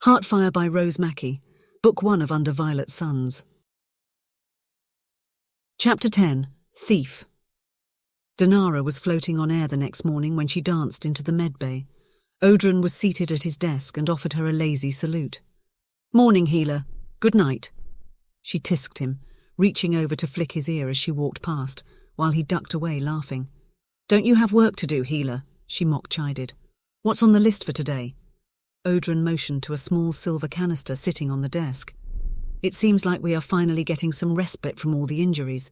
Heartfire by Rose Mackey, Book 1 of Under Violet Suns. Chapter 10. Thief. Denara was floating on air the next morning when she danced into the medbay. Odrin was seated at his desk and offered her a lazy salute. "Morning, Healer. Good night." She tisked him, reaching over to flick his ear as she walked past, while he ducked away laughing. "Don't you have work to do, Healer?" she mock-chided. "What's on the list for today?" Odrin motioned to a small silver canister sitting on the desk. "It seems like we are finally getting some respite from all the injuries.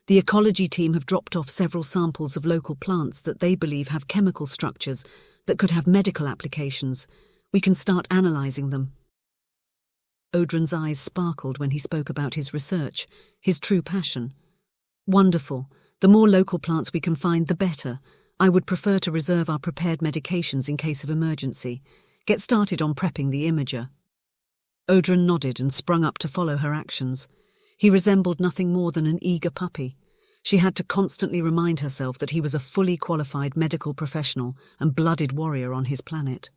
The ecology team have dropped off several samples of local plants that they believe have chemical structures that could have medical applications. We can start analysing them." Odrin's eyes sparkled when he spoke about his research, his true passion. "Wonderful. The more local plants we can find, the better. I would prefer to reserve our prepared medications in case of emergency. Get started on prepping the imager." Odrin nodded and sprung up to follow her actions. He resembled nothing more than an eager puppy. She had to constantly remind herself that he was a fully qualified medical professional and blooded warrior on his planet.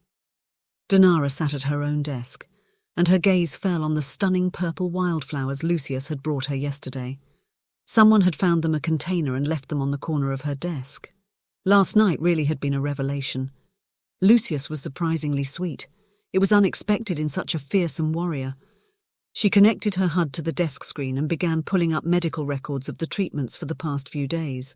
Denara sat at her own desk, and her gaze fell on the stunning purple wildflowers Lucius had brought her yesterday. Someone had found them a container and left them on the corner of her desk. Last night really had been a revelation. Lucius was surprisingly sweet. It was unexpected in such a fearsome warrior. She connected her HUD to the desk screen and began pulling up medical records of the treatments for the past few days.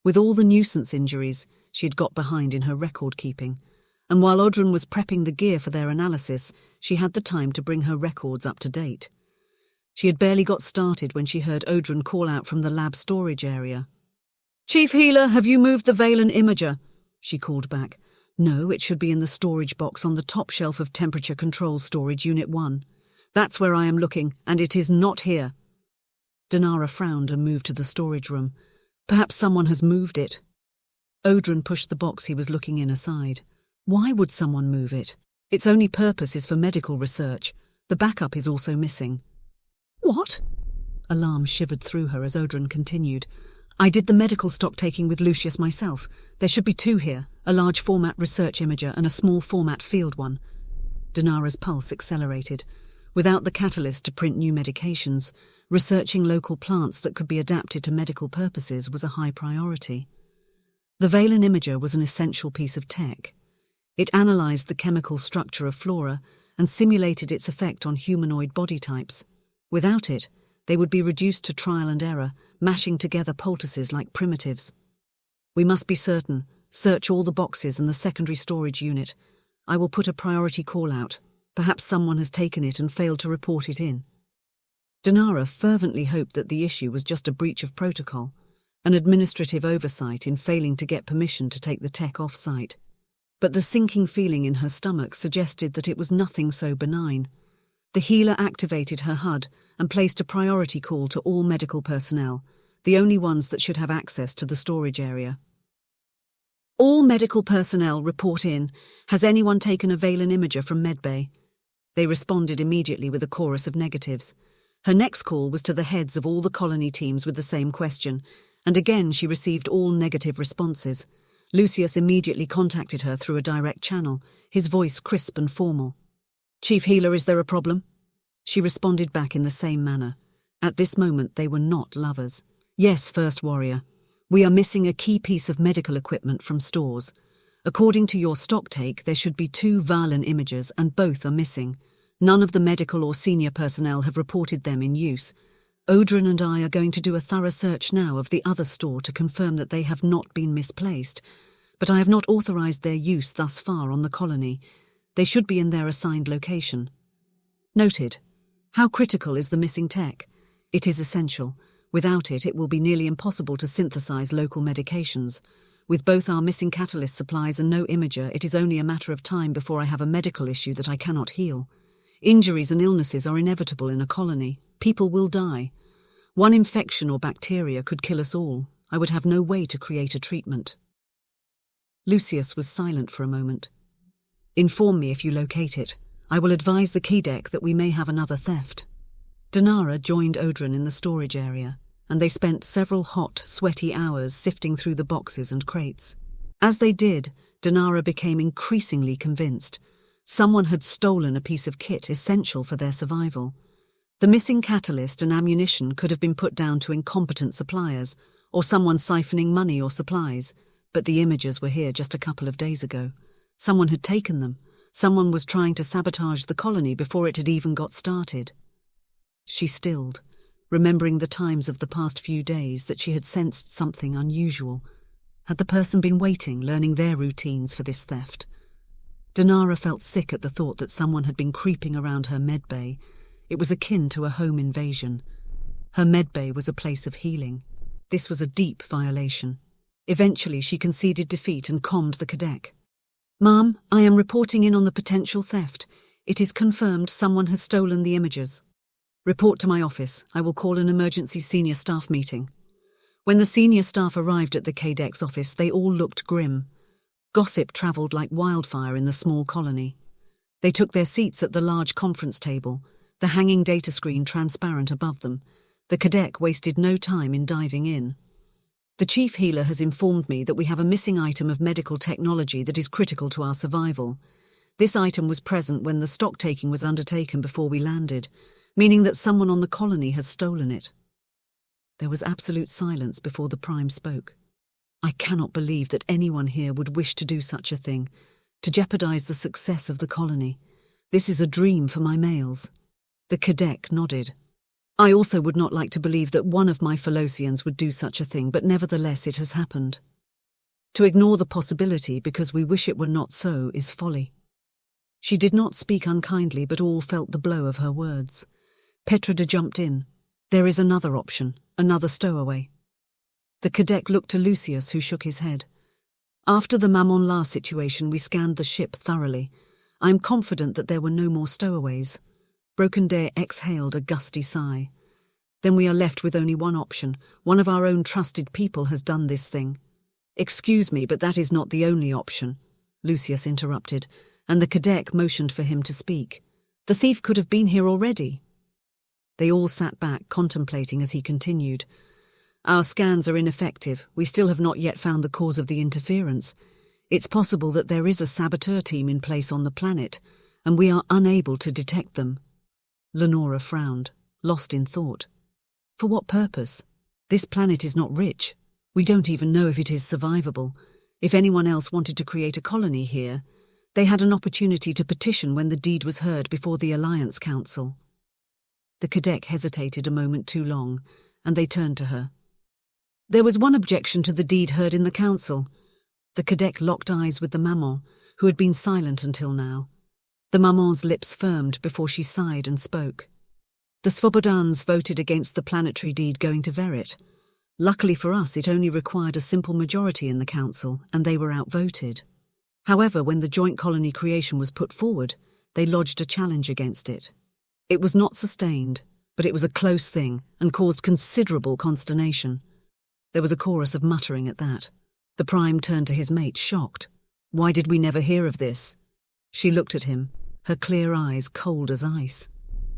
With all the nuisance injuries, she had got behind in her record keeping, and while Odrin was prepping the gear for their analysis, she had the time to bring her records up to date. She had barely got started when she heard Odrin call out from the lab storage area. "Chief Healer, have you moved the Valen imager?" she called back. "No, it should be in the storage box on the top shelf of Temperature Control Storage Unit 1. That's where I am looking, and it is not here." Denara frowned and moved to the storage room. "Perhaps someone has moved it." Odrin pushed the box he was looking in aside. "Why would someone move it? Its only purpose is for medical research. The backup is also missing." "What?" Alarm shivered through her as Odrin continued. "I did the medical stock-taking with Lucius myself. There should be two here, a large format research imager and a small format field one." Denara's pulse accelerated. Without the catalyst to print new medications, researching local plants that could be adapted to medical purposes was a high priority. The Valen imager was an essential piece of tech. It analysed the chemical structure of flora and simulated its effect on humanoid body types. Without it, they would be reduced to trial and error, mashing together poultices like primitives. "We must be certain. Search all the boxes and the secondary storage unit. I will put a priority call out. Perhaps someone has taken it and failed to report it in." Denara fervently hoped that the issue was just a breach of protocol, an administrative oversight in failing to get permission to take the tech off-site. But the sinking feeling in her stomach suggested that it was nothing so benign. The healer activated her HUD and placed a priority call to all medical personnel, the only ones that should have access to the storage area. "All medical personnel report in. Has anyone taken a Valen imager from Medbay?" They responded immediately with a chorus of negatives. Her next call was to the heads of all the colony teams with the same question, and again she received all negative responses. Lucius immediately contacted her through a direct channel, his voice crisp and formal. "Chief Healer, is there a problem?" She responded back in the same manner. At this moment they were not lovers. "Yes, First Warrior. We are missing a key piece of medical equipment from stores. According to your stocktake, there should be two Valen imagers and both are missing. None of the medical or senior personnel have reported them in use. Odrin and I are going to do a thorough search now of the other store to confirm that they have not been misplaced, but I have not authorized their use thus far on the colony. They should be in their assigned location." Noted. How critical is the missing tech? It is essential. Without it, it will be nearly impossible to synthesize local medications. With both our missing catalyst supplies and no imager, it is only a matter of time before I have a medical issue that I cannot heal. Injuries and illnesses are inevitable in a colony. People will die. One infection or bacteria could kill us all. I would have no way to create a treatment. Lucius was silent for a moment. "Inform me if you locate it. I will advise the key deck that we may have another theft." Denara joined Odrin in the storage area, and they spent several hot, sweaty hours sifting through the boxes and crates. As they did, Denara became increasingly convinced. Someone had stolen a piece of kit essential for their survival. The missing catalyst and ammunition could have been put down to incompetent suppliers, or someone siphoning money or supplies, but the images were here just a couple of days ago. Someone had taken them. Someone was trying to sabotage the colony before it had even got started. She stilled, remembering the times of the past few days that she had sensed something unusual. Had the person been waiting, learning their routines for this theft? Denara felt sick at the thought that someone had been creeping around her medbay. It was akin to a home invasion. Her medbay was a place of healing. This was a deep violation. Eventually she conceded defeat and calmed the cadet. "Ma'am, I am reporting in on the potential theft. It is confirmed someone has stolen the images. Report to my office. I will call an emergency senior staff meeting." When the senior staff arrived at the cadet's office, they all looked grim. Gossip travelled like wildfire in the small colony. They took their seats at the large conference table, the hanging data screen transparent above them. The cadet wasted no time in diving in. "The chief healer has informed me that we have a missing item of medical technology that is critical to our survival. This item was present when the stock-taking was undertaken before we landed, meaning that someone on the colony has stolen it." There was absolute silence before the Prime spoke. "I cannot believe that anyone here would wish to do such a thing, to jeopardize the success of the colony. This is a dream for my males." The cadet nodded. "I also would not like to believe that one of my Falosians would do such a thing, but nevertheless it has happened. To ignore the possibility because we wish it were not so is folly." She did not speak unkindly, but all felt the blow of her words. Petrida jumped in. "There is another option, another stowaway." The cadet looked to Lucius, who shook his head. "After the Mammon La situation, we scanned the ship thoroughly. I am confident that there were no more stowaways." Broken Day exhaled a gusty sigh. "Then we are left with only one option. One of our own trusted people has done this thing." "Excuse me, but that is not the only option," Lucius interrupted, and the cadet motioned for him to speak. "The thief could have been here already." They all sat back, contemplating as he continued. "Our scans are ineffective. We still have not yet found the cause of the interference. It's possible that there is a saboteur team in place on the planet, and we are unable to detect them." Lenora frowned, lost in thought. "For what purpose? This planet is not rich. We don't even know if it is survivable. If anyone else wanted to create a colony here, they had an opportunity to petition when the deed was heard before the Alliance Council." The cadet hesitated a moment too long, and they turned to her. "There was one objection to the deed heard in the council." The cadet locked eyes with the Maman, who had been silent until now. The Maman's lips firmed before she sighed and spoke. "The Svobodans voted against the planetary deed going to Verit. Luckily for us, it only required a simple majority in the council, and they were outvoted. However, when the joint colony creation was put forward, they lodged a challenge against it. It was not sustained, but it was a close thing and caused considerable consternation." There was a chorus of muttering at that. The Prime turned to his mate, shocked. "Why did we never hear of this?" She looked at him, her clear eyes cold as ice.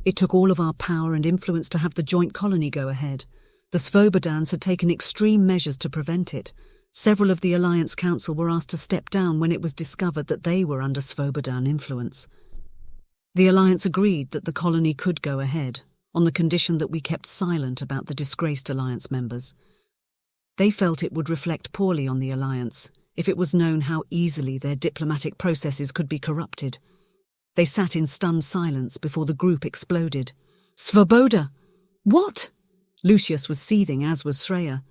"It took all of our power and influence to have the joint colony go ahead. The Svobodans had taken extreme measures to prevent it. Several of the Alliance Council were asked to step down when it was discovered that they were under Svobodan influence. The Alliance agreed that the colony could go ahead, on the condition that we kept silent about the disgraced Alliance members. They felt it would reflect poorly on the Alliance if it was known how easily their diplomatic processes could be corrupted. They sat in stunned silence before the group exploded. "Svoboda! What?" Lucius was seething, as was Shreya.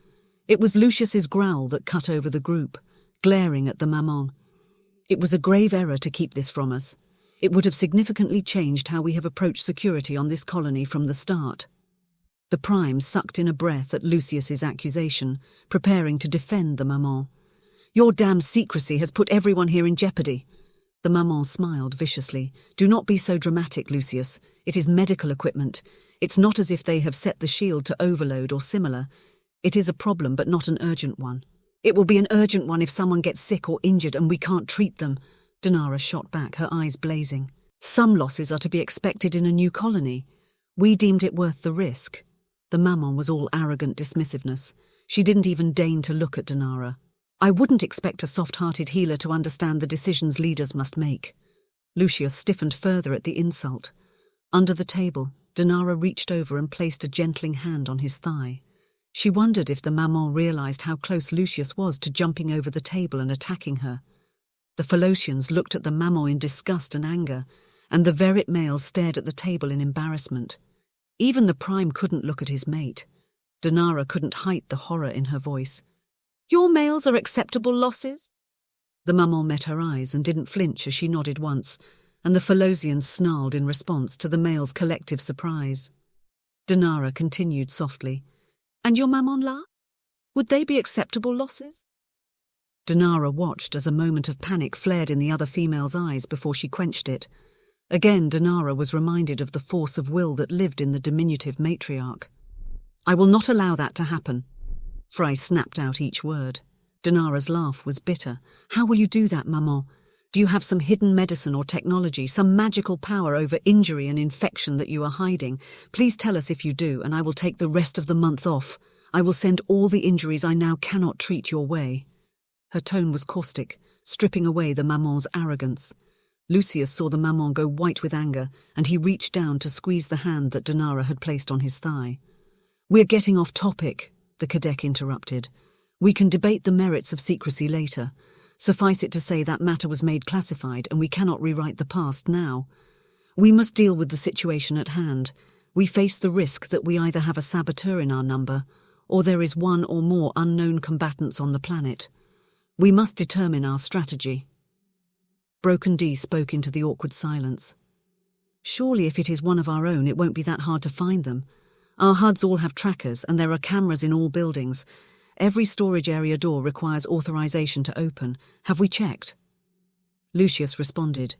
It was Lucius's growl that cut over the group, glaring at the Maman. "It was a grave error to keep this from us. It would have significantly changed how we have approached security on this colony from the start." The Prime sucked in a breath at Lucius's accusation, preparing to defend the Maman. "Your damned secrecy has put everyone here in jeopardy." The Maman smiled viciously. "Do not be so dramatic, Lucius. It is medical equipment. It's not as if they have set the shield to overload or similar. It is a problem, but not an urgent one." "It will be an urgent one if someone gets sick or injured and we can't treat them," Denara shot back, her eyes blazing. "Some losses are to be expected in a new colony. We deemed it worth the risk." The Maman was all arrogant dismissiveness. She didn't even deign to look at Denara. "I wouldn't expect a soft-hearted healer to understand the decisions leaders must make." Lucius stiffened further at the insult. Under the table, Denara reached over and placed a gentling hand on his thigh. She wondered if the maman realized how close Lucius was to jumping over the table and attacking her. The Falosians looked at the maman in disgust and anger, and the Verit males stared at the table in embarrassment. Even the prime couldn't look at his mate. Denara couldn't hide the horror in her voice. "Your males are acceptable losses?" The maman met her eyes and didn't flinch as she nodded once, and the Falosians snarled in response to the males' collective surprise. Denara continued softly. "And your maman-la? Would they be acceptable losses?" Denara watched as a moment of panic flared in the other female's eyes before she quenched it. Again, Denara was reminded of the force of will that lived in the diminutive matriarch. "I will not allow that to happen." Fry snapped out each word. Denara's laugh was bitter. "How will you do that, maman? Do you have some hidden medicine or technology, some magical power over injury and infection that you are hiding? Please tell us if you do, and I will take the rest of the month off. I will send all the injuries I now cannot treat your way." Her tone was caustic, stripping away the maman's arrogance. Lucius saw the maman go white with anger, and he reached down to squeeze the hand that Denara had placed on his thigh. "We're getting off topic," the cadet interrupted. "We can debate the merits of secrecy later. Suffice it to say that matter was made classified, and we cannot rewrite the past now. We must deal with the situation at hand. We face the risk that we either have a saboteur in our number, or there is one or more unknown combatants on the planet. We must determine our strategy." Broken D spoke into the awkward silence. "Surely if it is one of our own, it won't be that hard to find them. Our HUDs all have trackers, and there are cameras in all buildings. Every storage area door requires authorization to open. Have we checked?" Lucius responded.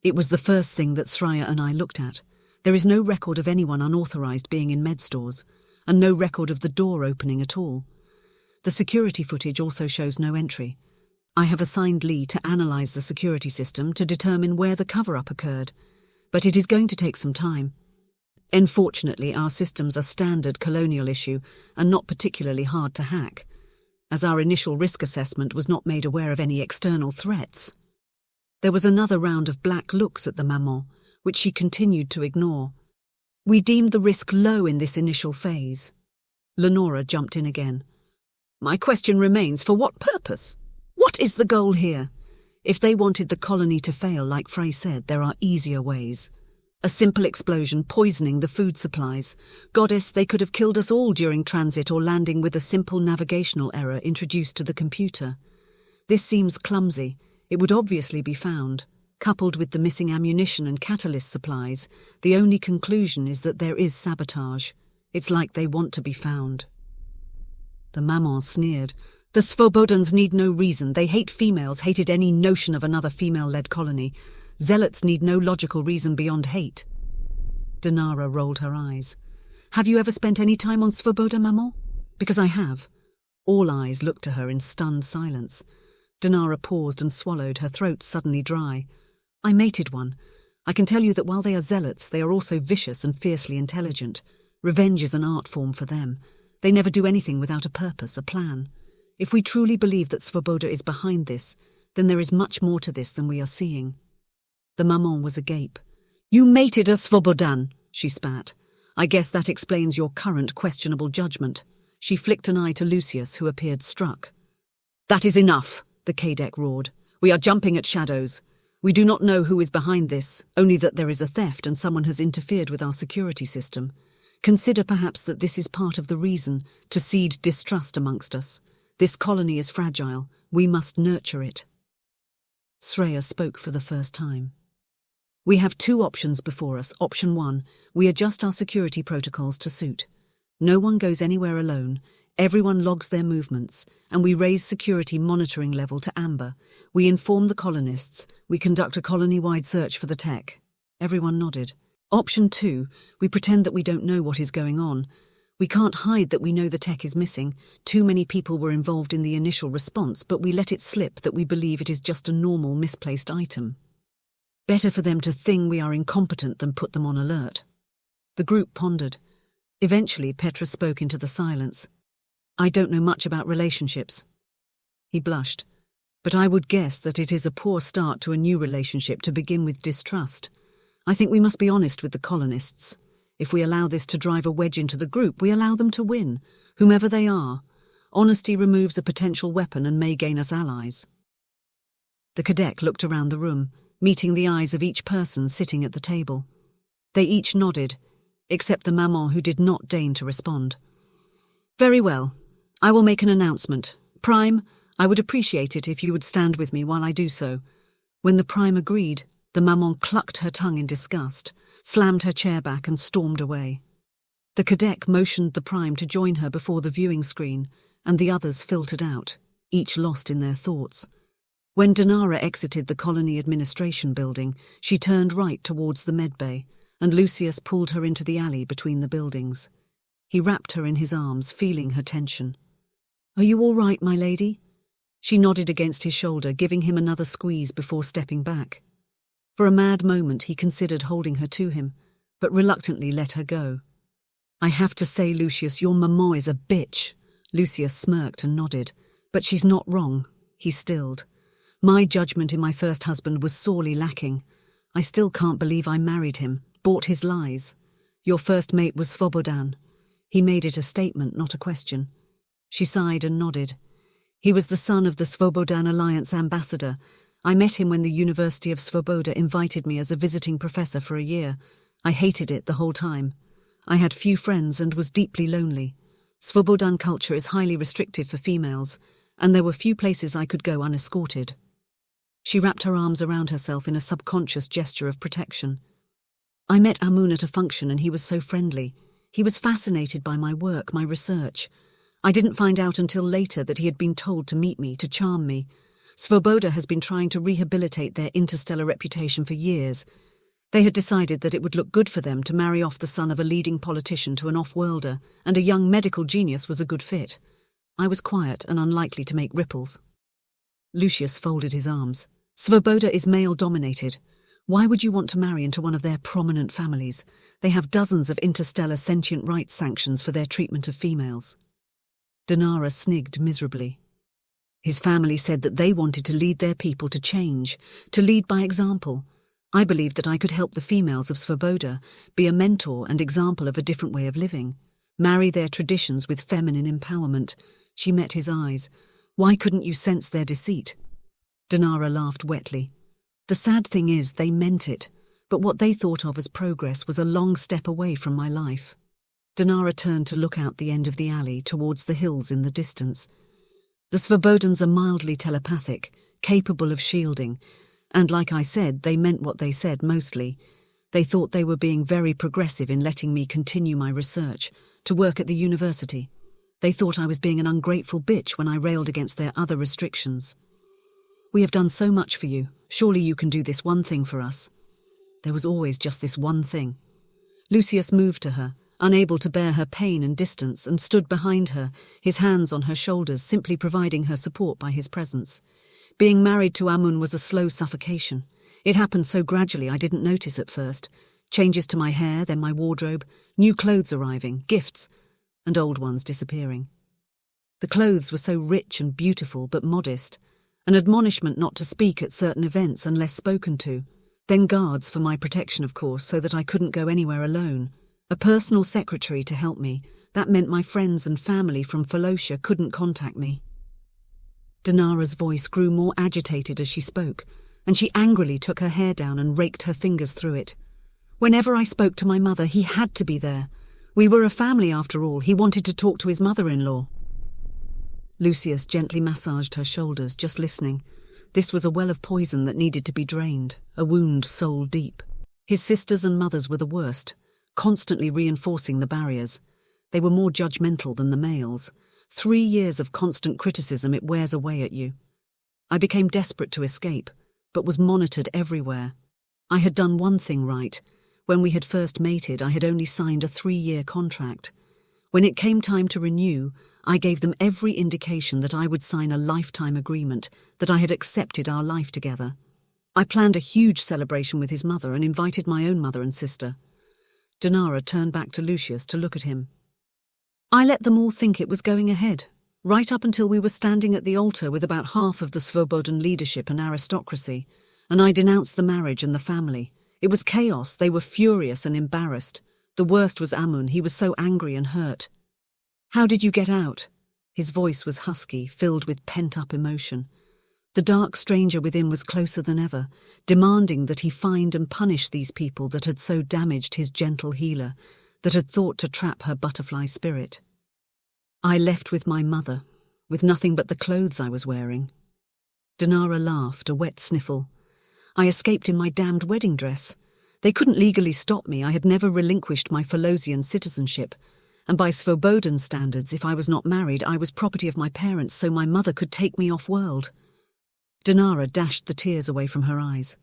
"It was the first thing that Sraya and I looked at. There is no record of anyone unauthorized being in med stores, and no record of the door opening at all. The security footage also shows no entry. I have assigned Lee to analyze the security system to determine where the cover-up occurred, but it is going to take some time. Unfortunately, our systems are standard colonial issue and not particularly hard to hack, as our initial risk assessment was not made aware of any external threats." There was another round of black looks at the maman, which she continued to ignore. "We deemed the risk low in this initial phase." Lenora jumped in again. "My question remains, for what purpose? What is the goal here? If they wanted the colony to fail, like Frey said, there are easier ways. A simple explosion poisoning the food supplies. Goddess, they could have killed us all during transit or landing with a simple navigational error introduced to the computer. This seems clumsy. It would obviously be found. Coupled with the missing ammunition and catalyst supplies, the only conclusion is that there is sabotage. It's like they want to be found." The maman sneered. "The Svobodans need no reason. They hate females, hated any notion of another female-led colony. Zealots need no logical reason beyond hate." Denara rolled her eyes. "Have you ever spent any time on Svoboda, maman? Because I have." All eyes looked to her in stunned silence. Denara paused and swallowed, her throat suddenly dry. "I mated one. I can tell you that while they are zealots, they are also vicious and fiercely intelligent. Revenge is an art form for them. They never do anything without a purpose, a plan. If we truly believe that Svoboda is behind this, then there is much more to this than we are seeing." The maman was agape. "You mated a Svobodan," she spat. "I guess that explains your current questionable judgment." She flicked an eye to Lucius, who appeared struck. "That is enough," the Kadek roared. "We are jumping at shadows. We do not know who is behind this, only that there is a theft and someone has interfered with our security system. Consider perhaps that this is part of the reason, to seed distrust amongst us. This colony is fragile. We must nurture it." Sraya spoke for the first time. "We have two options before us. Option 1, we adjust our security protocols to suit. No one goes anywhere alone, everyone logs their movements, and we raise security monitoring level to amber. We inform the colonists, we conduct a colony-wide search for the tech." Everyone nodded. "Option 2, we pretend that we don't know what is going on. We can't hide that we know the tech is missing. Too many people were involved in the initial response, but we let it slip that we believe it is just a normal misplaced item. Better for them to think we are incompetent than put them on alert." The group pondered. Eventually, Petra spoke into the silence. "I don't know much about relationships." He blushed. But I would guess that it is a poor start to a new relationship to begin with distrust. I think we must be honest with the colonists. If we allow this to drive a wedge into the group, we allow them to win, whomever they are. Honesty removes a potential weapon and may gain us allies. The cadet looked around the room, meeting the eyes of each person sitting at the table. They each nodded, except the maman who did not deign to respond. Very well. I will make an announcement. Prime, I would appreciate it if you would stand with me while I do so. When the Prime agreed, the maman clucked her tongue in disgust, slammed her chair back and stormed away. The cadet motioned the Prime to join her before the viewing screen, and the others filtered out, each lost in their thoughts. When Denara exited the colony administration building, she turned right towards the medbay, and Lucius pulled her into the alley between the buildings. He wrapped her in his arms, feeling her tension. "Are you all right, my lady?" She nodded against his shoulder, giving him another squeeze before stepping back. For a mad moment he considered holding her to him, but reluctantly let her go. "I have to say, Lucius, your maman is a bitch." Lucius smirked and nodded. "But she's not wrong," he stilled. "My judgment in my first husband was sorely lacking. I still can't believe I married him, bought his lies. Your first mate was Svobodan." He made it a statement, not a question. She sighed and nodded. "He was the son of the Svobodan Alliance ambassador. I met him when the University of Svoboda invited me as a visiting professor for a year. I hated it the whole time. I had few friends and was deeply lonely. Svobodan culture is highly restrictive for females, and there were few places I could go unescorted." She wrapped her arms around herself in a subconscious gesture of protection. "I met Amun at a function and he was so friendly. He was fascinated by my work, my research. I didn't find out until later that he had been told to meet me, to charm me. Svoboda has been trying to rehabilitate their interstellar reputation for years. They had decided that it would look good for them to marry off the son of a leading politician to an off-worlder, and a young medical genius was a good fit. I was quiet and unlikely to make ripples." Lucius folded his arms. "Svoboda is male-dominated. Why would you want to marry into one of their prominent families? They have dozens of interstellar sentient rights sanctions for their treatment of females." Denara snigged miserably. "His family said that they wanted to lead their people to change, to lead by example. I believed that I could help the females of Svoboda, be a mentor and example of a different way of living, marry their traditions with feminine empowerment." She met his eyes. "Why couldn't you sense their deceit?" Denara laughed wetly. "The sad thing is, they meant it, but what they thought of as progress was a long step away from my life." Denara turned to look out the end of the alley towards the hills in the distance. "The Svobodans are mildly telepathic, capable of shielding, and like I said, they meant what they said mostly. They thought they were being very progressive in letting me continue my research, to work at the university. They thought I was being an ungrateful bitch when I railed against their other restrictions. We have done so much for you. Surely you can do this one thing for us." There was always just this one thing. Lucius moved to her, unable to bear her pain and distance, and stood behind her, his hands on her shoulders, simply providing her support by his presence. Being married to Amun was a slow suffocation. It happened so gradually I didn't notice at first. Changes to my hair, then my wardrobe, new clothes arriving, gifts, and old ones disappearing. The clothes were so rich and beautiful but modest, an admonishment not to speak at certain events unless spoken to, then guards for my protection, of course, so that I couldn't go anywhere alone, a personal secretary to help me. That meant my friends and family from Falosia couldn't contact me. Denara's voice grew more agitated as she spoke, and she angrily took her hair down and raked her fingers through it. "Whenever I spoke to my mother, he had to be there. We were a family after all. He wanted to talk to his mother-in-law." Lucius gently massaged her shoulders, just listening. This was a well of poison that needed to be drained, a wound soul deep. His sisters and mothers were the worst, constantly reinforcing the barriers. They were more judgmental than the males. 3 years of constant criticism, it wears away at you. I became desperate to escape, but was monitored everywhere. I had done one thing right. When we had first mated, I had only signed a 3-year contract. When it came time to renew, I gave them every indication that I would sign a lifetime agreement, that I had accepted our life together. I planned a huge celebration with his mother and invited my own mother and sister. Denara turned back to Lucius to look at him. "I let them all think it was going ahead. right up until we were standing at the altar with about half of the Svobodan leadership and aristocracy, and I denounced the marriage and the family. It was chaos. They were furious and embarrassed. The worst was Amun. He was so angry and hurt. How did you get out? His voice was husky, filled with pent-up emotion. The dark stranger within was closer than ever, demanding that he find and punish these people that had so damaged his gentle healer, that had thought to trap her butterfly spirit. I left with my mother, with nothing but the clothes I was wearing. Denara laughed, a wet sniffle. I escaped in my damned wedding dress. They couldn't legally stop me. I had never relinquished my Falosian citizenship, and by Svobodan standards, if I was not married, I was property of my parents, so my mother could take me off-world. Denara dashed the tears away from her eyes.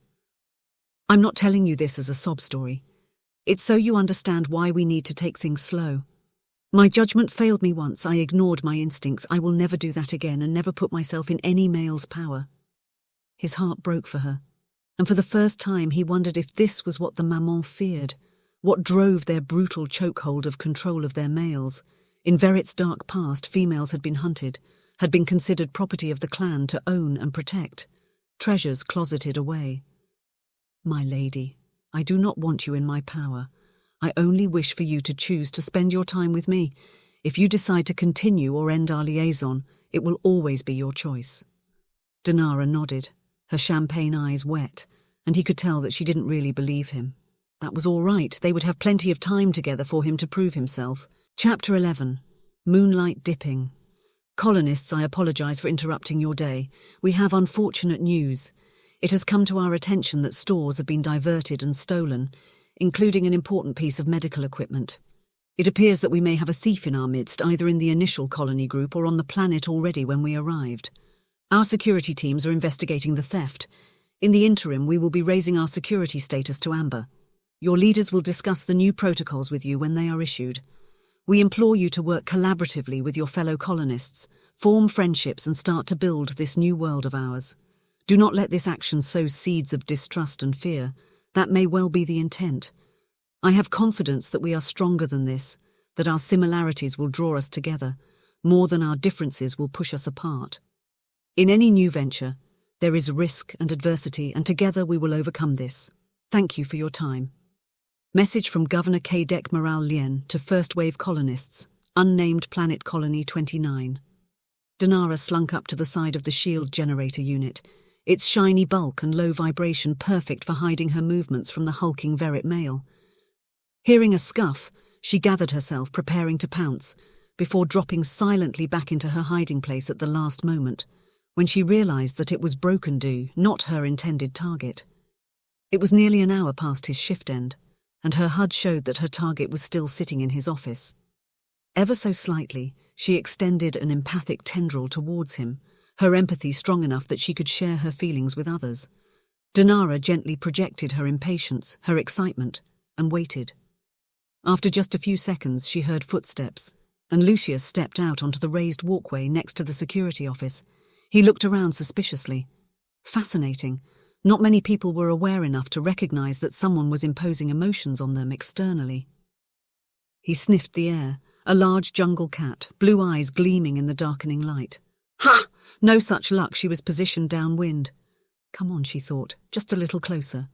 I'm not telling you this as a sob story. It's so you understand why we need to take things slow. My judgment failed me once. I ignored my instincts. I will never do that again and never put myself in any male's power. His heart broke for her, and for the first time he wondered if this was what the Mammon feared, what drove their brutal chokehold of control of their males. In Verit's dark past, females had been hunted, had been considered property of the clan to own and protect, treasures closeted away. My lady, I do not want you in my power. I only wish for you to choose to spend your time with me. If you decide to continue or end our liaison, it will always be your choice. Denara nodded, her champagne eyes wet, and he could tell that she didn't really believe him. That was all right. They would have plenty of time together for him to prove himself. Chapter 11. Moonlight Dipping. Colonists, I apologize for interrupting your day. We have unfortunate news. It has come to our attention that stores have been diverted and stolen, including an important piece of medical equipment. It appears that we may have a thief in our midst, either in the initial colony group or on the planet already when we arrived. Our security teams are investigating the theft. In the interim, we will be raising our security status to Amber. Your leaders will discuss the new protocols with you when they are issued. We implore you to work collaboratively with your fellow colonists, form friendships and start to build this new world of ours. Do not let this action sow seeds of distrust and fear. That may well be the intent. I have confidence that we are stronger than this, that our similarities will draw us together, more than our differences will push us apart. In any new venture, there is risk and adversity, and together we will overcome this. Thank you for your time. Message from Governor Kadek Moral Lien to First Wave Colonists, Unnamed Planet Colony 29. Denara slunk up to the side of the shield generator unit, its shiny bulk and low vibration perfect for hiding her movements from the hulking Verit male. Hearing a scuff, she gathered herself, preparing to pounce, before dropping silently back into her hiding place at the last moment, when she realized that it was Broken Dew, not her intended target. It was nearly an hour past his shift end, and her HUD showed that her target was still sitting in his office. Ever so slightly, she extended an empathic tendril towards him, her empathy strong enough that she could share her feelings with others. Denara gently projected her impatience, her excitement, and waited. After just a few seconds, she heard footsteps, and Lucius stepped out onto the raised walkway next to the security office. He looked around suspiciously. Fascinating. Not many people were aware enough to recognize that someone was imposing emotions on them externally. He sniffed the air, a large jungle cat, blue eyes gleaming in the darkening light. Ha! No such luck. She was positioned downwind. Come on, she thought, just a little closer.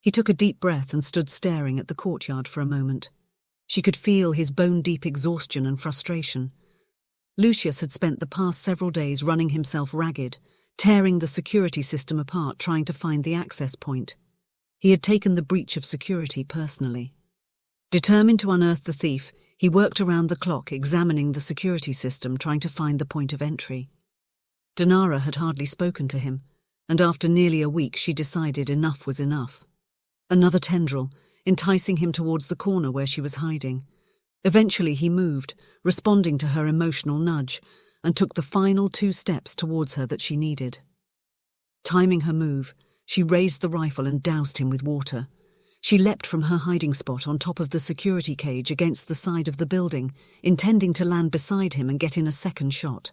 He took a deep breath and stood staring at the courtyard for a moment. She could feel his bone-deep exhaustion and frustration. Lucius had spent the past several days running himself ragged, tearing the security system apart trying to find the access point. He had taken the breach of security personally. Determined to unearth the thief, he worked around the clock, examining the security system, trying to find the point of entry. Denara had hardly spoken to him, and after nearly a week she decided enough was enough. Another tendril, enticing him towards the corner where she was hiding. Eventually he moved, responding to her emotional nudge, and took the final 2 steps towards her that she needed. Timing her move, she raised the rifle and doused him with water. She leapt from her hiding spot on top of the security cage against the side of the building, intending to land beside him and get in a second shot.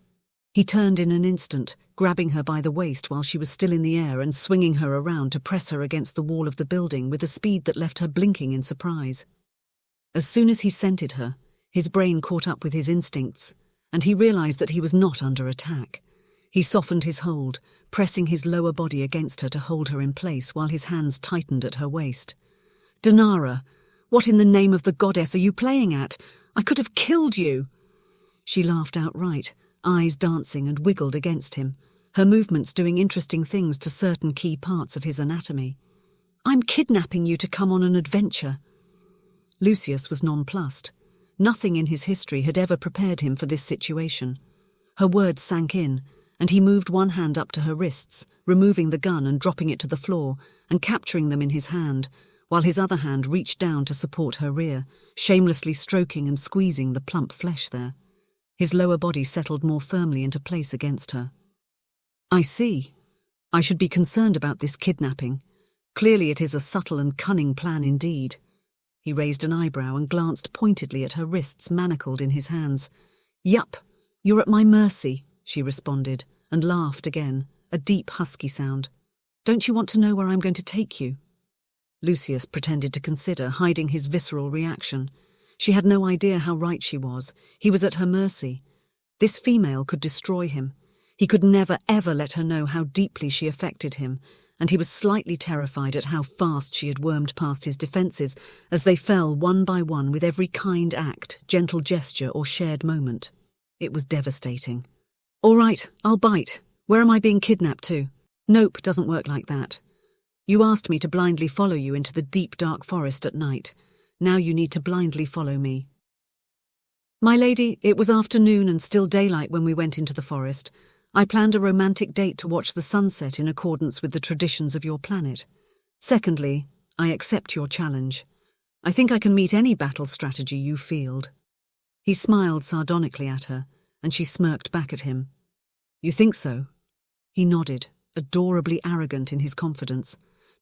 He turned in an instant, grabbing her by the waist while she was still in the air and swinging her around to press her against the wall of the building with a speed that left her blinking in surprise. As soon as he scented her, his brain caught up with his instincts, and he realized that he was not under attack. He softened his hold, pressing his lower body against her to hold her in place while his hands tightened at her waist. "Denara, what in the name of the goddess are you playing at? I could have killed you!" She laughed outright, eyes dancing, and wiggled against him, her movements doing interesting things to certain key parts of his anatomy. "I'm kidnapping you to come on an adventure." Lucius was nonplussed. Nothing in his history had ever prepared him for this situation. Her words sank in, and he moved one hand up to her wrists, removing the gun and dropping it to the floor and capturing them in his hand, while his other hand reached down to support her rear, shamelessly stroking and squeezing the plump flesh there. His lower body settled more firmly into place against her. "I see. I should be concerned about this kidnapping. Clearly it is a subtle and cunning plan indeed." He raised an eyebrow and glanced pointedly at her wrists manacled in his hands. "Yup, you're at my mercy," she responded, and laughed again, a deep husky sound. "Don't you want to know where I'm going to take you?" Lucius pretended to consider, hiding his visceral reaction. She had no idea how right she was. He was at her mercy. This female could destroy him. He could never ever let her know how deeply she affected him, and he was slightly terrified at how fast she had wormed past his defences as they fell one by one with every kind act, gentle gesture or shared moment. It was devastating. "All right, I'll bite. Where am I being kidnapped to?" "Nope, doesn't work like that. You asked me to blindly follow you into the deep dark forest at night. Now you need to blindly follow me." "My lady, it was afternoon and still daylight when we went into the forest. I planned a romantic date to watch the sunset in accordance with the traditions of your planet. Secondly, I accept your challenge. I think I can meet any battle strategy you field." He smiled sardonically at her, and she smirked back at him. "You think so?" He nodded, adorably arrogant in his confidence.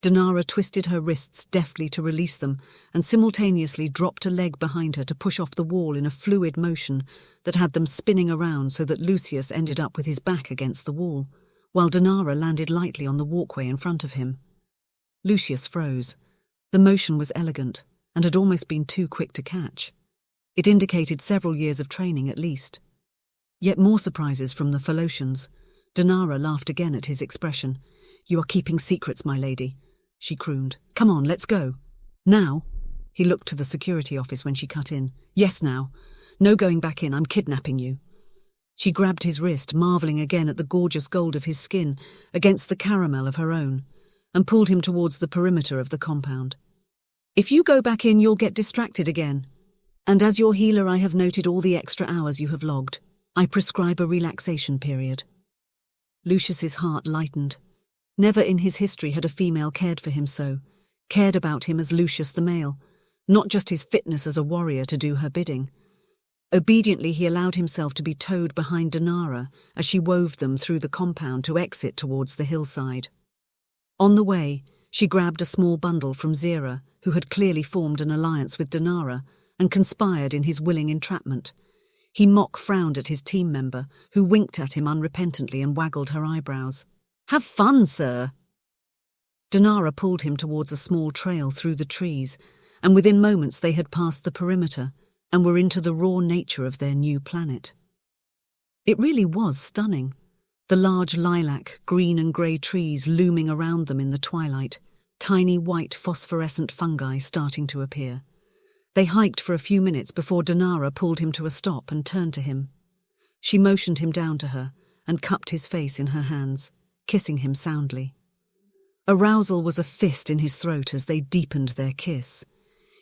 Denara twisted her wrists deftly to release them and simultaneously dropped a leg behind her to push off the wall in a fluid motion that had them spinning around so that Lucius ended up with his back against the wall, while Denara landed lightly on the walkway in front of him. Lucius froze. The motion was elegant and had almost been too quick to catch. It indicated several years of training at least. Yet more surprises from the Falosians. Denara laughed again at his expression. "You are keeping secrets, my lady," she crooned. "Come on, let's go." "Now?" He looked to the security office when she cut in. "Yes, now. No going back in, I'm kidnapping you." She grabbed his wrist, marvelling again at the gorgeous gold of his skin against the caramel of her own, and pulled him towards the perimeter of the compound. "If you go back in, you'll get distracted again. And as your healer, I have noted all the extra hours you have logged. I prescribe a relaxation period." Lucius's heart lightened. Never in his history had a female cared for him so, cared about him as Lucius the male, not just his fitness as a warrior to do her bidding. Obediently he allowed himself to be towed behind Denara as she wove them through the compound to exit towards the hillside. On the way, she grabbed a small bundle from Zira, who had clearly formed an alliance with Denara and conspired in his willing entrapment. He mock-frowned at his team member, who winked at him unrepentantly and waggled her eyebrows. "Have fun, sir." Denara pulled him towards a small trail through the trees, and within moments they had passed the perimeter and were into the raw nature of their new planet. It really was stunning. The large lilac, green and grey trees looming around them in the twilight, tiny white phosphorescent fungi starting to appear. They hiked for a few minutes before Denara pulled him to a stop and turned to him. She motioned him down to her and cupped his face in her hands, kissing him soundly. Arousal was a fist in his throat as they deepened their kiss.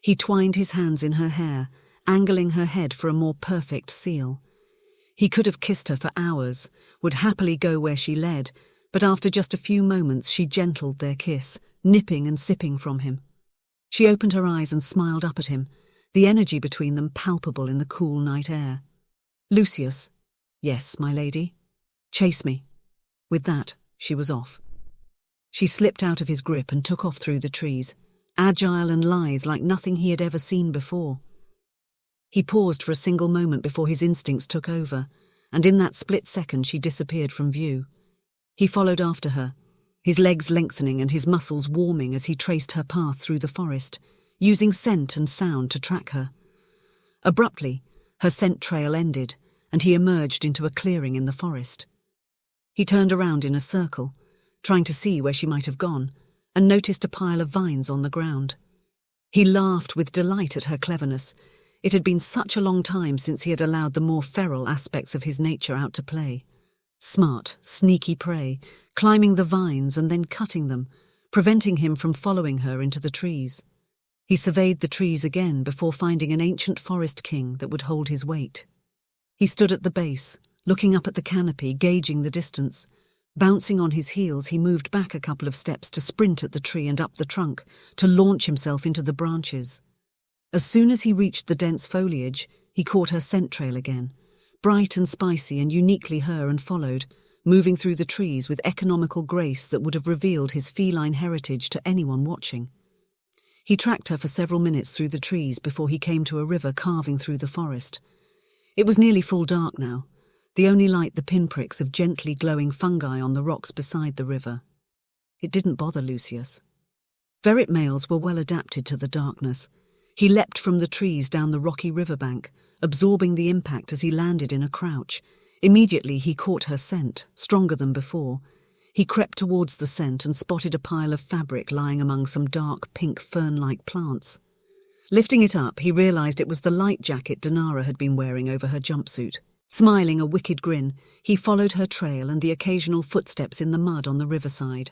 He twined his hands in her hair, angling her head for a more perfect seal. He could have kissed her for hours, would happily go where she led, but after just a few moments she gentled their kiss, nipping and sipping from him. She opened her eyes and smiled up at him, the energy between them palpable in the cool night air. "Lucius." "Yes, my lady." "Chase me." With that, she was off. She slipped out of his grip and took off through the trees, agile and lithe like nothing he had ever seen before. He paused for a single moment before his instincts took over, and in that split second she disappeared from view. He followed after her, his legs lengthening and his muscles warming as he traced her path through the forest, using scent and sound to track her. Abruptly, her scent trail ended, and he emerged into a clearing in the forest. He turned around in a circle, trying to see where she might have gone, and noticed a pile of vines on the ground. He laughed with delight at her cleverness. It had been such a long time since he had allowed the more feral aspects of his nature out to play. Smart, sneaky prey, climbing the vines and then cutting them, preventing him from following her into the trees. He surveyed the trees again before finding an ancient forest king that would hold his weight. He stood at the base, looking up at the canopy, gauging the distance. Bouncing on his heels, he moved back a couple of steps to sprint at the tree and up the trunk, to launch himself into the branches. As soon as he reached the dense foliage, he caught her scent trail again, bright and spicy and uniquely her, and followed, moving through the trees with economical grace that would have revealed his feline heritage to anyone watching. He tracked her for several minutes through the trees before he came to a river carving through the forest. It was nearly full dark now, the only light the pinpricks of gently glowing fungi on the rocks beside the river. It didn't bother Lucius. Verit males were well adapted to the darkness. He leapt from the trees down the rocky riverbank, absorbing the impact as he landed in a crouch. Immediately he caught her scent, stronger than before. He crept towards the scent and spotted a pile of fabric lying among some dark pink fern-like plants. Lifting it up, he realized it was the light jacket Denara had been wearing over her jumpsuit. Smiling a wicked grin, he followed her trail and the occasional footsteps in the mud on the riverside.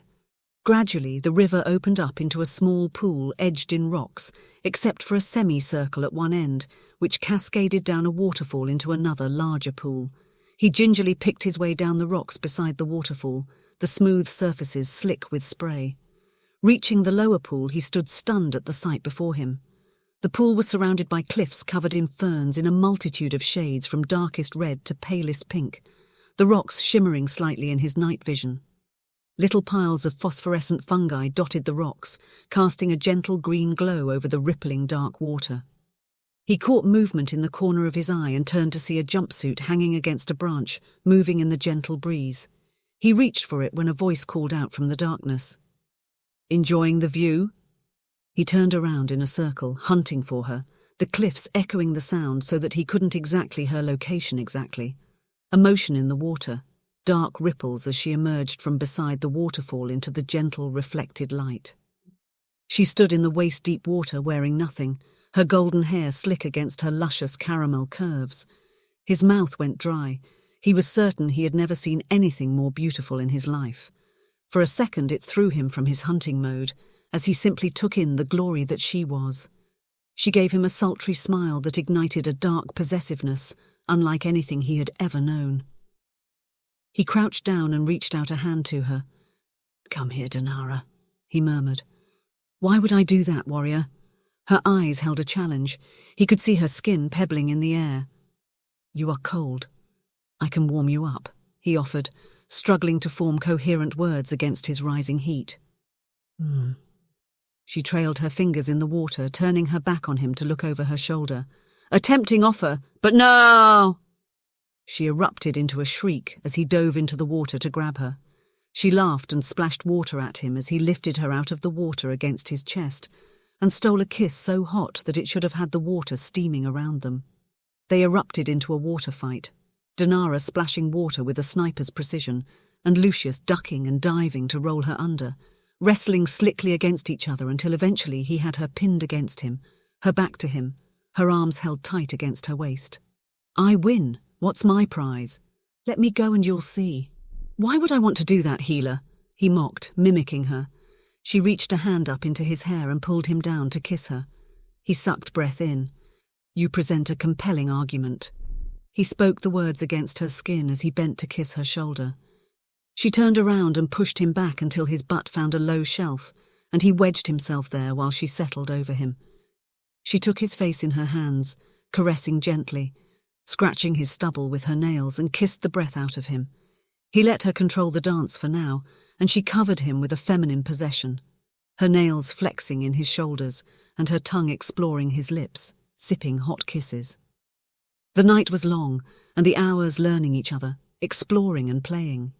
Gradually, the river opened up into a small pool edged in rocks, except for a semicircle at one end, which cascaded down a waterfall into another, larger pool. He gingerly picked his way down the rocks beside the waterfall, the smooth surfaces slick with spray. Reaching the lower pool, he stood stunned at the sight before him. The pool was surrounded by cliffs covered in ferns in a multitude of shades from darkest red to palest pink, the rocks shimmering slightly in his night vision. Little piles of phosphorescent fungi dotted the rocks, casting a gentle green glow over the rippling dark water. He caught movement in the corner of his eye and turned to see a jumpsuit hanging against a branch, moving in the gentle breeze. He reached for it when a voice called out from the darkness. "Enjoying the view?" He turned around in a circle, hunting for her, the cliffs echoing the sound so that he couldn't exactly her location exactly. A motion in the water, dark ripples as she emerged from beside the waterfall into the gentle, reflected light. She stood in the waist-deep water wearing nothing, her golden hair slick against her luscious caramel curves. His mouth went dry. He was certain he had never seen anything more beautiful in his life. For a second it threw him from his hunting mode, as he simply took in the glory that she was. She gave him a sultry smile that ignited a dark possessiveness, unlike anything he had ever known. He crouched down and reached out a hand to her. "Come here, Denara," he murmured. "Why would I do that, warrior?" Her eyes held a challenge. He could see her skin pebbling in the air. "You are cold. I can warm you up," he offered, struggling to form coherent words against his rising heat. She trailed her fingers in the water, turning her back on him to look over her shoulder. "A tempting offer, but no!" She erupted into a shriek as he dove into the water to grab her. She laughed and splashed water at him as he lifted her out of the water against his chest and stole a kiss so hot that it should have had the water steaming around them. They erupted into a water fight, Denara splashing water with a sniper's precision, and Lucius ducking and diving to roll her under, wrestling slickly against each other until eventually he had her pinned against him, her back to him, her arms held tight against her waist. "I win. What's my prize? Let me go and you'll see." "Why would I want to do that, Healer?" he mocked, mimicking her. She reached a hand up into his hair and pulled him down to kiss her. He sucked breath in. "You present a compelling argument." He spoke the words against her skin as he bent to kiss her shoulder. She turned around and pushed him back until his butt found a low shelf, and he wedged himself there while she settled over him. She took his face in her hands, caressing gently, scratching his stubble with her nails, and kissed the breath out of him. He let her control the dance for now, and she covered him with a feminine possession, her nails flexing in his shoulders and her tongue exploring his lips, sipping hot kisses. The night was long, and the hours learning each other, exploring and playing.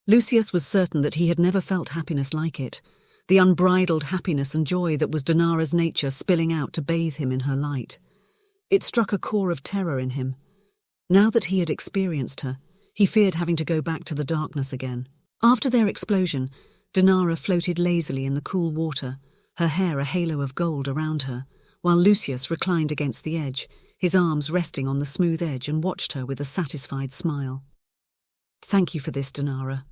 Lucius was certain that he had never felt happiness like it, the unbridled happiness and joy that was Denara's nature spilling out to bathe him in her light. It struck a core of terror in him. Now that he had experienced her, he feared having to go back to the darkness again. After their explosion, Denara floated lazily in the cool water, her hair a halo of gold around her, while Lucius reclined against the edge, his arms resting on the smooth edge, and watched her with a satisfied smile. "Thank you for this, Denara."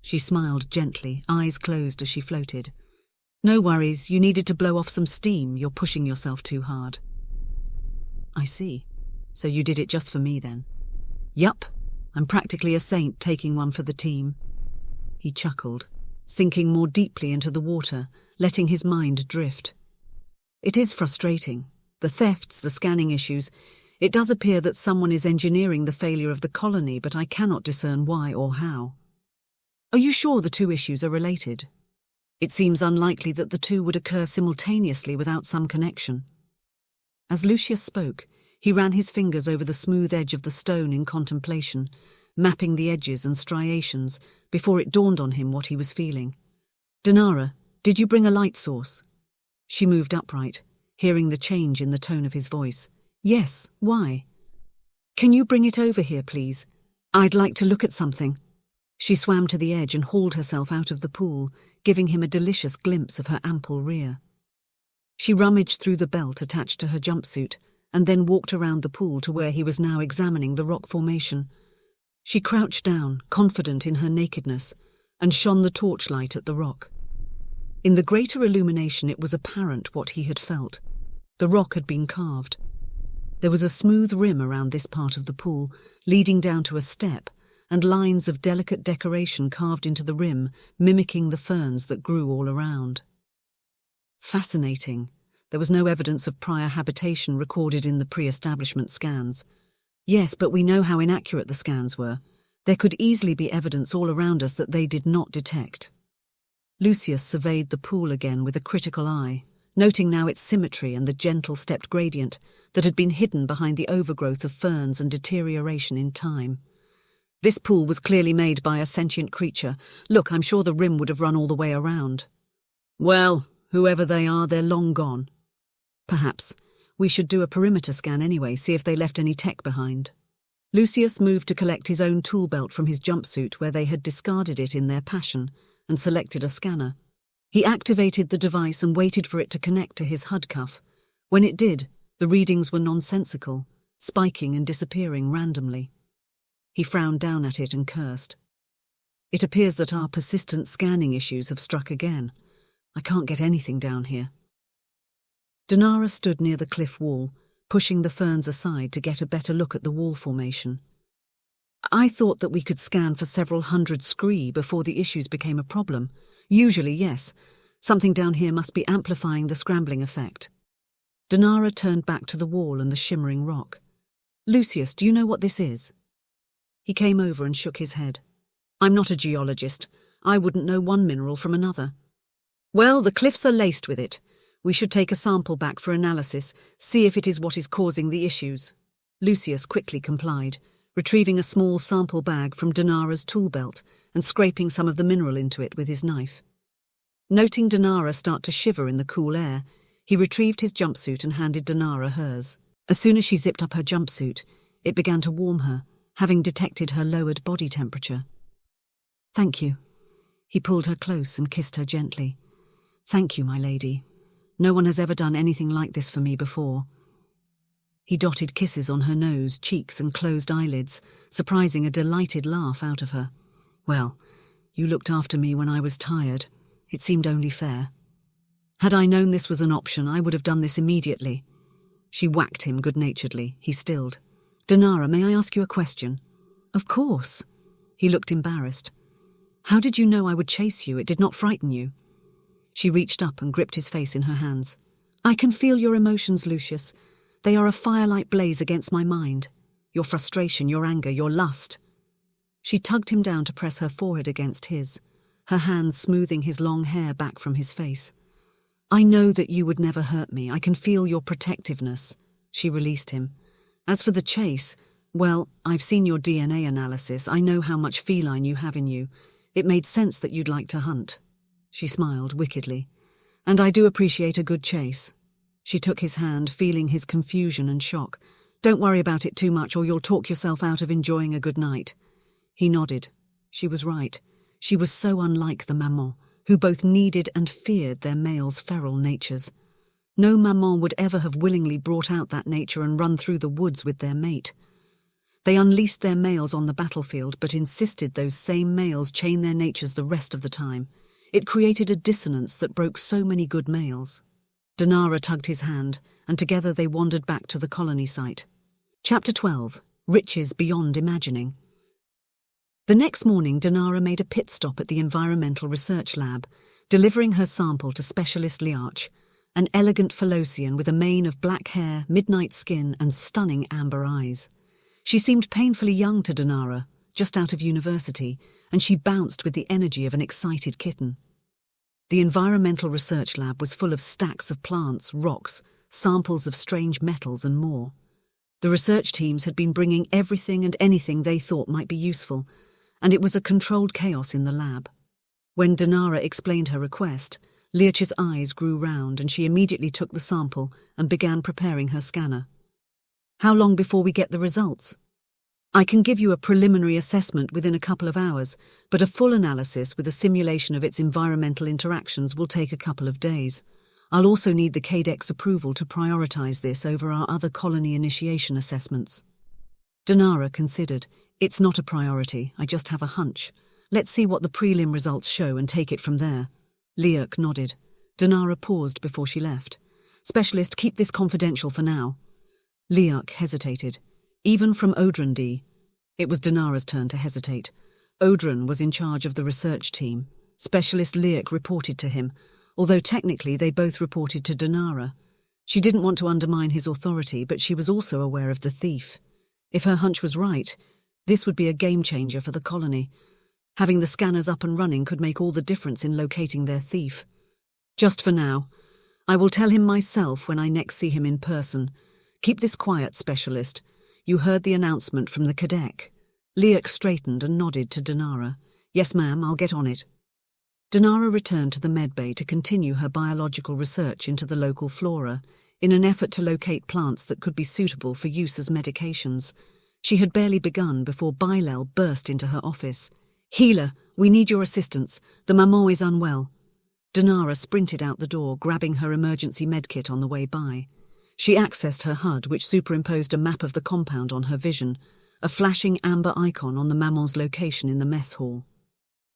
She smiled gently, eyes closed as she floated. "No worries, you needed to blow off some steam, you're pushing yourself too hard." "I see. So you did it just for me then?" "Yup, I'm practically a saint taking one for the team." He chuckled, sinking more deeply into the water, letting his mind drift. "It is frustrating. The thefts, the scanning issues. It does appear that someone is engineering the failure of the colony, but I cannot discern why or how." "Are you sure the two issues are related?" "It seems unlikely that the two would occur simultaneously without some connection." As Lucius spoke, he ran his fingers over the smooth edge of the stone in contemplation, mapping the edges and striations before it dawned on him what he was feeling. "Denara, did you bring a light source?" She moved upright, hearing the change in the tone of his voice. "Yes, why?" "Can you bring it over here, please? I'd like to look at something." She swam to the edge and hauled herself out of the pool, giving him a delicious glimpse of her ample rear. She rummaged through the belt attached to her jumpsuit and then walked around the pool to where he was now examining the rock formation. She crouched down, confident in her nakedness, and shone the torchlight at the rock. In the greater illumination it was apparent what he had felt. The rock had been carved. There was a smooth rim around this part of the pool, leading down to a step, and lines of delicate decoration carved into the rim, mimicking the ferns that grew all around. Fascinating. There was no evidence of prior habitation recorded in the pre-establishment scans. Yes, but we know how inaccurate the scans were. There could easily be evidence all around us that they did not detect. Lucius surveyed the pool again with a critical eye, noting now its symmetry and the gentle stepped gradient that had been hidden behind the overgrowth of ferns and deterioration in time. This pool was clearly made by a sentient creature. Look, I'm sure the rim would have run all the way around. Well, whoever they are, they're long gone. Perhaps. We should do a perimeter scan anyway, see if they left any tech behind. Lucius moved to collect his own tool belt from his jumpsuit where they had discarded it in their passion, and selected a scanner. He activated the device and waited for it to connect to his HUD cuff. When it did, the readings were nonsensical, spiking and disappearing randomly. He frowned down at it and cursed. "It appears that our persistent scanning issues have struck again. I can't get anything down here." Denara stood near the cliff wall, pushing the ferns aside to get a better look at the wall formation. "I thought that we could scan for several hundred scree before the issues became a problem. Usually, yes. Something down here must be amplifying the scrambling effect." Denara turned back to the wall and the shimmering rock. "Lucius, do you know what this is?" He came over and shook his head. "I'm not a geologist. I wouldn't know one mineral from another." "Well, the cliffs are laced with it. We should take a sample back for analysis, see if it is what is causing the issues." Lucius quickly complied, retrieving a small sample bag from Denara's tool belt and scraping some of the mineral into it with his knife. Noting Denara start to shiver in the cool air, he retrieved his jumpsuit and handed Denara hers. As soon as she zipped up her jumpsuit, it began to warm her, having detected her lowered body temperature. "Thank you." He pulled her close and kissed her gently. "Thank you, my lady. No one has ever done anything like this for me before." He dotted kisses on her nose, cheeks and closed eyelids, surprising a delighted laugh out of her. "Well, you looked after me when I was tired. It seemed only fair. Had I known this was an option, I would have done this immediately." She whacked him good-naturedly. He stilled. "Denara, may I ask you a question?" "Of course." He looked embarrassed. "How did you know I would chase you? It did not frighten you." She reached up and gripped his face in her hands. "I can feel your emotions, Lucius. They are a firelight blaze against my mind. Your frustration, your anger, your lust." She tugged him down to press her forehead against his, her hands smoothing his long hair back from his face. "I know that you would never hurt me. I can feel your protectiveness." She released him. "As for the chase, well, I've seen your DNA analysis. I know how much feline you have in you. It made sense that you'd like to hunt." She smiled wickedly. "And I do appreciate a good chase." She took his hand, feeling his confusion and shock, Don't worry about it too much or you'll talk yourself out of enjoying a good night. He nodded. She was right. She was so unlike the maman, who both needed and feared their male's feral natures. No maman would ever have willingly brought out that nature and run through the woods with their mate. They unleashed their males on the battlefield but insisted those same males chain their natures the rest of the time. It created a dissonance that broke so many good males. Denara tugged his hand, and together they wandered back to the colony site. Chapter 12. Riches Beyond Imagining. The next morning, Denara made a pit stop at the Environmental Research Lab, delivering her sample to Specialist Liarch, an elegant Falosian with a mane of black hair, midnight skin, and stunning amber eyes. She seemed painfully young to Denara, just out of university, and she bounced with the energy of an excited kitten. The Environmental Research Lab was full of stacks of plants, rocks, samples of strange metals, and more. The research teams had been bringing everything and anything they thought might be useful, and it was a controlled chaos in the lab. When Denara explained her request, Liarch's eyes grew round and she immediately took the sample and began preparing her scanner. How long before we get the results? I can give you a preliminary assessment within a couple of hours, but a full analysis with a simulation of its environmental interactions will take a couple of days. I'll also need the Cadex approval to prioritize this over our other colony initiation assessments. Denara considered. It's not a priority, I just have a hunch. Let's see what the prelim results show and take it from there. Liarch nodded. Denara paused before she left. Specialist, keep this confidential for now. Liarch hesitated. Even from Audran D. It was Denara's turn to hesitate. Audran was in charge of the research team. Specialist Liarch reported to him, although technically they both reported to Denara. She didn't want to undermine his authority, but she was also aware of the thief. If her hunch was right, this would be a game-changer for the colony. Having the scanners up and running could make all the difference in locating their thief. Just for now. I will tell him myself when I next see him in person. Keep this quiet, Specialist. You heard the announcement from the cadet. Liarch straightened and nodded to Denara. Yes, ma'am, I'll get on it. Denara returned to the medbay to continue her biological research into the local flora, in an effort to locate plants that could be suitable for use as medications. She had barely begun before Bilal burst into her office. Healer, we need your assistance. The maman is unwell. Denara sprinted out the door, grabbing her emergency medkit on the way by. She accessed her HUD, which superimposed a map of the compound on her vision, a flashing amber icon on the maman's location in the mess hall.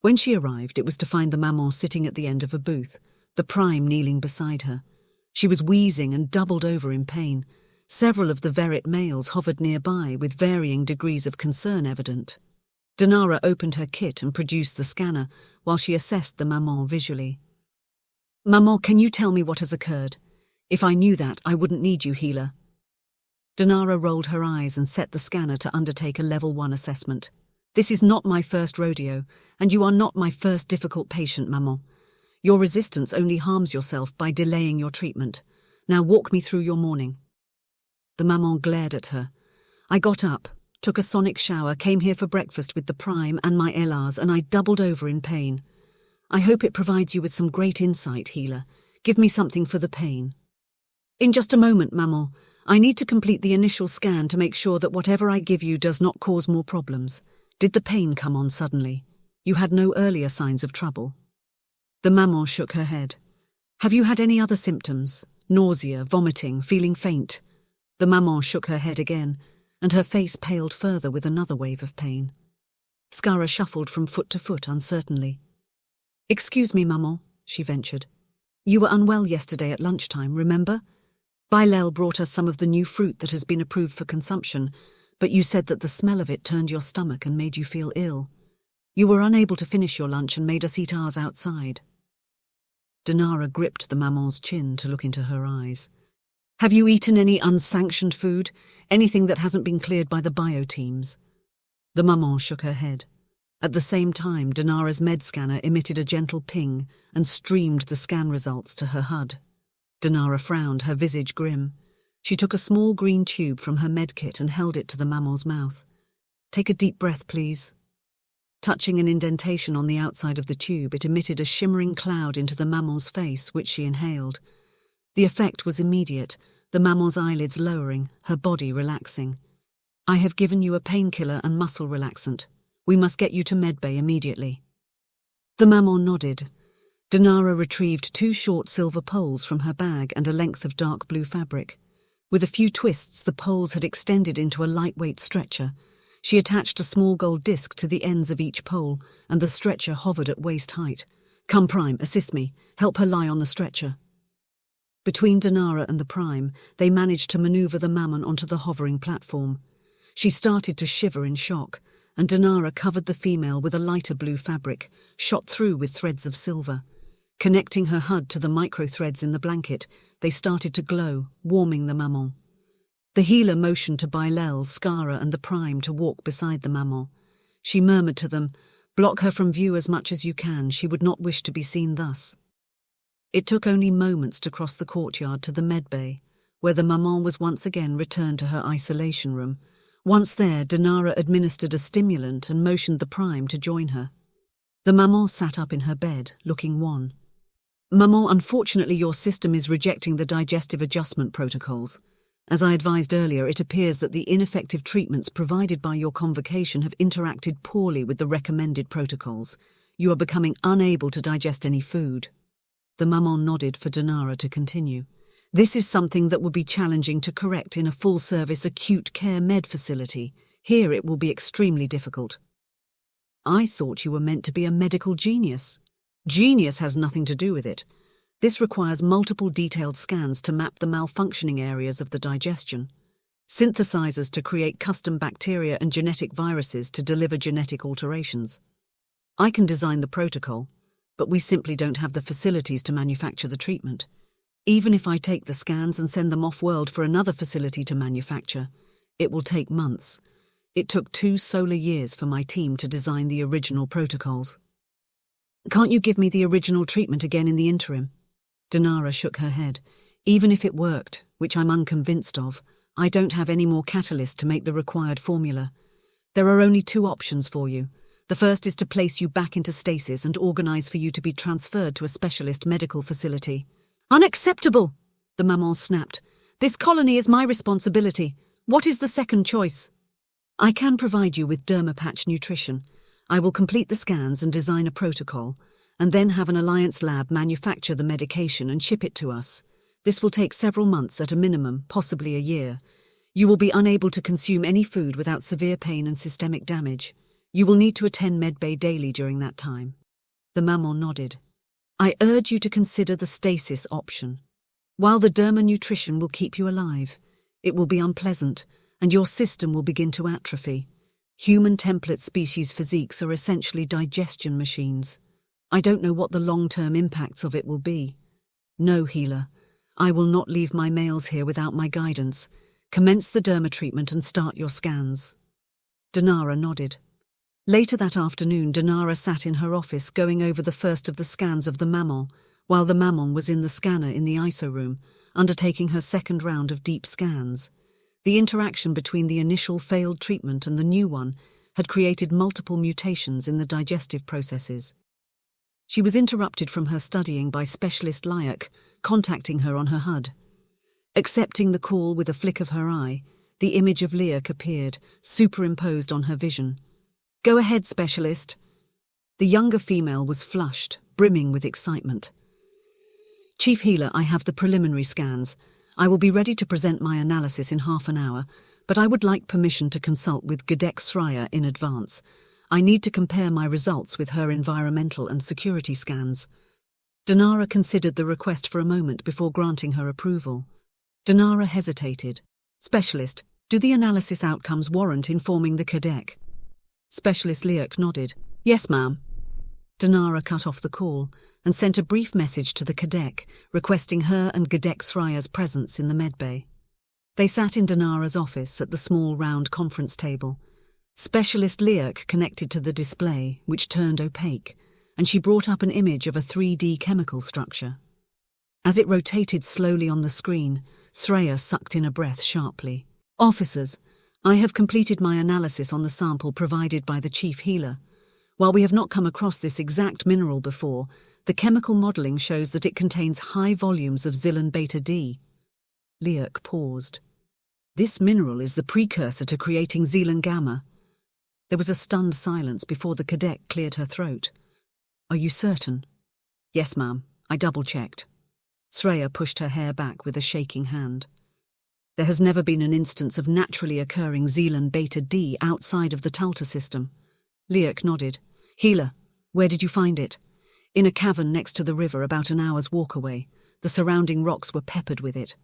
When she arrived, it was to find the maman sitting at the end of a booth, the prime kneeling beside her. She was wheezing and doubled over in pain. Several of the Verit males hovered nearby, with varying degrees of concern evident. Denara opened her kit and produced the scanner, while she assessed the maman visually. Maman, can you tell me what has occurred? If I knew that, I wouldn't need you, Healer. Denara rolled her eyes and set the scanner to undertake a Level 1 assessment. This is not my first rodeo, and you are not my first difficult patient, maman. Your resistance only harms yourself by delaying your treatment. Now walk me through your morning. The maman glared at her. I got up, took a sonic shower, came here for breakfast with the prime and my Elars, and I doubled over in pain. I hope it provides you with some great insight, Healer. Give me something for the pain. In just a moment, maman. I need to complete the initial scan to make sure that whatever I give you does not cause more problems. Did the pain come on suddenly? You had no earlier signs of trouble. The maman shook her head. Have you had any other symptoms? Nausea, vomiting, feeling faint? The maman shook her head again, and her face paled further with another wave of pain. Skara shuffled from foot to foot uncertainly. Excuse me, maman, she ventured. You were unwell yesterday at lunchtime, remember? Bilal brought us some of the new fruit that has been approved for consumption, but you said that the smell of it turned your stomach and made you feel ill. You were unable to finish your lunch and made us eat ours outside. Denara gripped the maman's chin to look into her eyes. Have you eaten any unsanctioned food? Anything that hasn't been cleared by the bio teams? The maman shook her head. At the same time, Denara's med scanner emitted a gentle ping and streamed the scan results to her HUD. Denara frowned, her visage grim. She took a small green tube from her medkit and held it to the maman's mouth. Take a deep breath, please. Touching an indentation on the outside of the tube, it emitted a shimmering cloud into the maman's face, which she inhaled. The effect was immediate. the mammal's eyelids lowering, her body relaxing. "I have given you a painkiller and muscle relaxant. We must get you to medbay immediately." The mammal nodded. Denara retrieved 2 short silver poles from her bag and a length of dark blue fabric. With a few twists, the poles had extended into a lightweight stretcher. She attached a small gold disc to the ends of each pole, and the stretcher hovered at waist height. "Come, Prime, assist me. Help her lie on the stretcher." Between Denara and the Prime, they managed to maneuver the mammon onto the hovering platform. She started to shiver in shock, and Denara covered the female with a lighter blue fabric, shot through with threads of silver. Connecting her HUD to the micro-threads in the blanket, they started to glow, warming the mammon. The healer motioned to Bailel, Skara, and the Prime to walk beside the mammon. She murmured to them, "Block her from view as much as you can. She would not wish to be seen thus." It took only moments to cross the courtyard to the medbay, where the maman was once again returned to her isolation room. Once there, Denara administered a stimulant and motioned the Prime to join her. The maman sat up in her bed, looking wan. "Maman, unfortunately your system is rejecting the digestive adjustment protocols. As I advised earlier, it appears that the ineffective treatments provided by your convocation have interacted poorly with the recommended protocols. You are becoming unable to digest any food." The maman nodded for Denara to continue. "This is something that would be challenging to correct in a full-service acute care med facility. Here it will be extremely difficult." "I thought you were meant to be a medical genius." "Genius has nothing to do with it. This requires multiple detailed scans to map the malfunctioning areas of the digestion, synthesizers to create custom bacteria and genetic viruses to deliver genetic alterations. I can design the protocol, but we simply don't have the facilities to manufacture the treatment. Even if I take the scans and send them off-world for another facility to manufacture, it will take months. It took 2 solar years for my team to design the original protocols." "Can't you give me the original treatment again in the interim?" Denara shook her head. "Even if it worked, which I'm unconvinced of, I don't have any more catalyst to make the required formula. There are only 2 options for you. The first is to place you back into stasis and organize for you to be transferred to a specialist medical facility." "Unacceptable!" the maman snapped. "This colony is my responsibility. What is the second choice?" "I can provide you with dermapatch nutrition. I will complete the scans and design a protocol, and then have an alliance lab manufacture the medication and ship it to us. This will take several months at a minimum, possibly a year. You will be unable to consume any food without severe pain and systemic damage. You will need to attend medbay daily during that time." The maman nodded. "I urge you to consider the stasis option. While the derma nutrition will keep you alive, it will be unpleasant, and your system will begin to atrophy. Human template species physiques are essentially digestion machines. I don't know what the long-term impacts of it will be. No, healer, I will not leave my males here without my guidance. Commence the derma treatment and start your scans." Denara nodded. Later that afternoon, Denara sat in her office going over the first of the scans of the mammon, while the mammon was in the scanner in the ISO room, undertaking her second round of deep scans. The interaction between the initial failed treatment and the new one had created multiple mutations in the digestive processes. She was interrupted from her studying by Specialist Lyak, contacting her on her HUD. Accepting the call with a flick of her eye, the image of Lyak appeared, superimposed on her vision. "Go ahead, Specialist." The younger female was flushed, brimming with excitement. "Chief Healer, I have the preliminary scans. I will be ready to present my analysis in half an hour, but I would like permission to consult with Gedek Sraya in advance. I need to compare my results with her environmental and security scans." Denara considered the request for a moment before granting her approval. Denara hesitated. "Specialist, do the analysis outcomes warrant informing the Gedek?" Specialist Lyak nodded. "Yes, ma'am." Denara cut off the call and sent a brief message to the Gedek, requesting her and Gedek Sraya's presence in the medbay. They sat in Denara's office at the small round conference table. Specialist Lyak connected to the display, which turned opaque, and she brought up an image of a 3D chemical structure. As it rotated slowly on the screen, Sraya sucked in a breath sharply. "Officers, I have completed my analysis on the sample provided by the Chief Healer. While we have not come across this exact mineral before, the chemical modelling shows that it contains high volumes of Xylin beta D." Liak paused. This mineral is the precursor to creating Zealand Gamma. There was a stunned silence before the cadet cleared her throat. Are you certain? Yes, ma'am. I double-checked. Sreya pushed her hair back with a shaking hand. There has never been an instance of naturally occurring Zealand Beta D outside of the Talta system. Liak nodded. Healer, where did you find it? In a cavern next to the river about an hour's walk away. The surrounding rocks were peppered with it.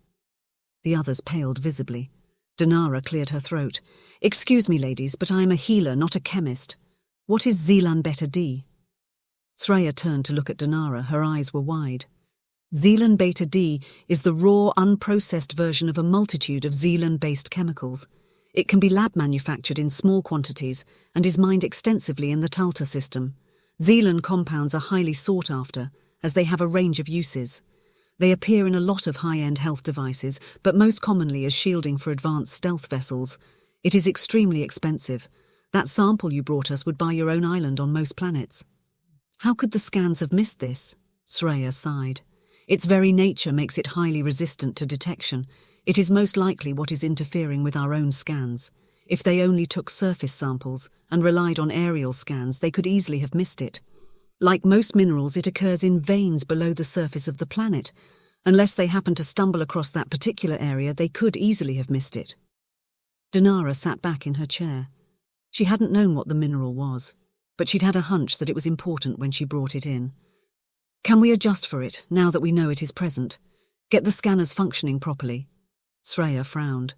The others paled visibly. Denara cleared her throat. Excuse me, ladies, but I am a healer, not a chemist. What is Zealand Beta D? Sreya turned to look at Denara. Her eyes were wide. Zealand Beta D is the raw, unprocessed version of a multitude of Zealand-based chemicals. It can be lab-manufactured in small quantities and is mined extensively in the Talta system. Zealand compounds are highly sought after, as they have a range of uses. They appear in a lot of high-end health devices, but most commonly as shielding for advanced stealth vessels. It is extremely expensive. That sample you brought us would buy your own island on most planets. How could the scans have missed this? Sreya sighed. Its very nature makes it highly resistant to detection. It is most likely what is interfering with our own scans. If they only took surface samples and relied on aerial scans, they could easily have missed it. Like most minerals, it occurs in veins below the surface of the planet. Unless they happen to stumble across that particular area, they could easily have missed it. Denara sat back in her chair. She hadn't known what the mineral was, but she'd had a hunch that it was important when she brought it in. Can we adjust for it, now that we know it is present? Get the scanners functioning properly? Sreya frowned.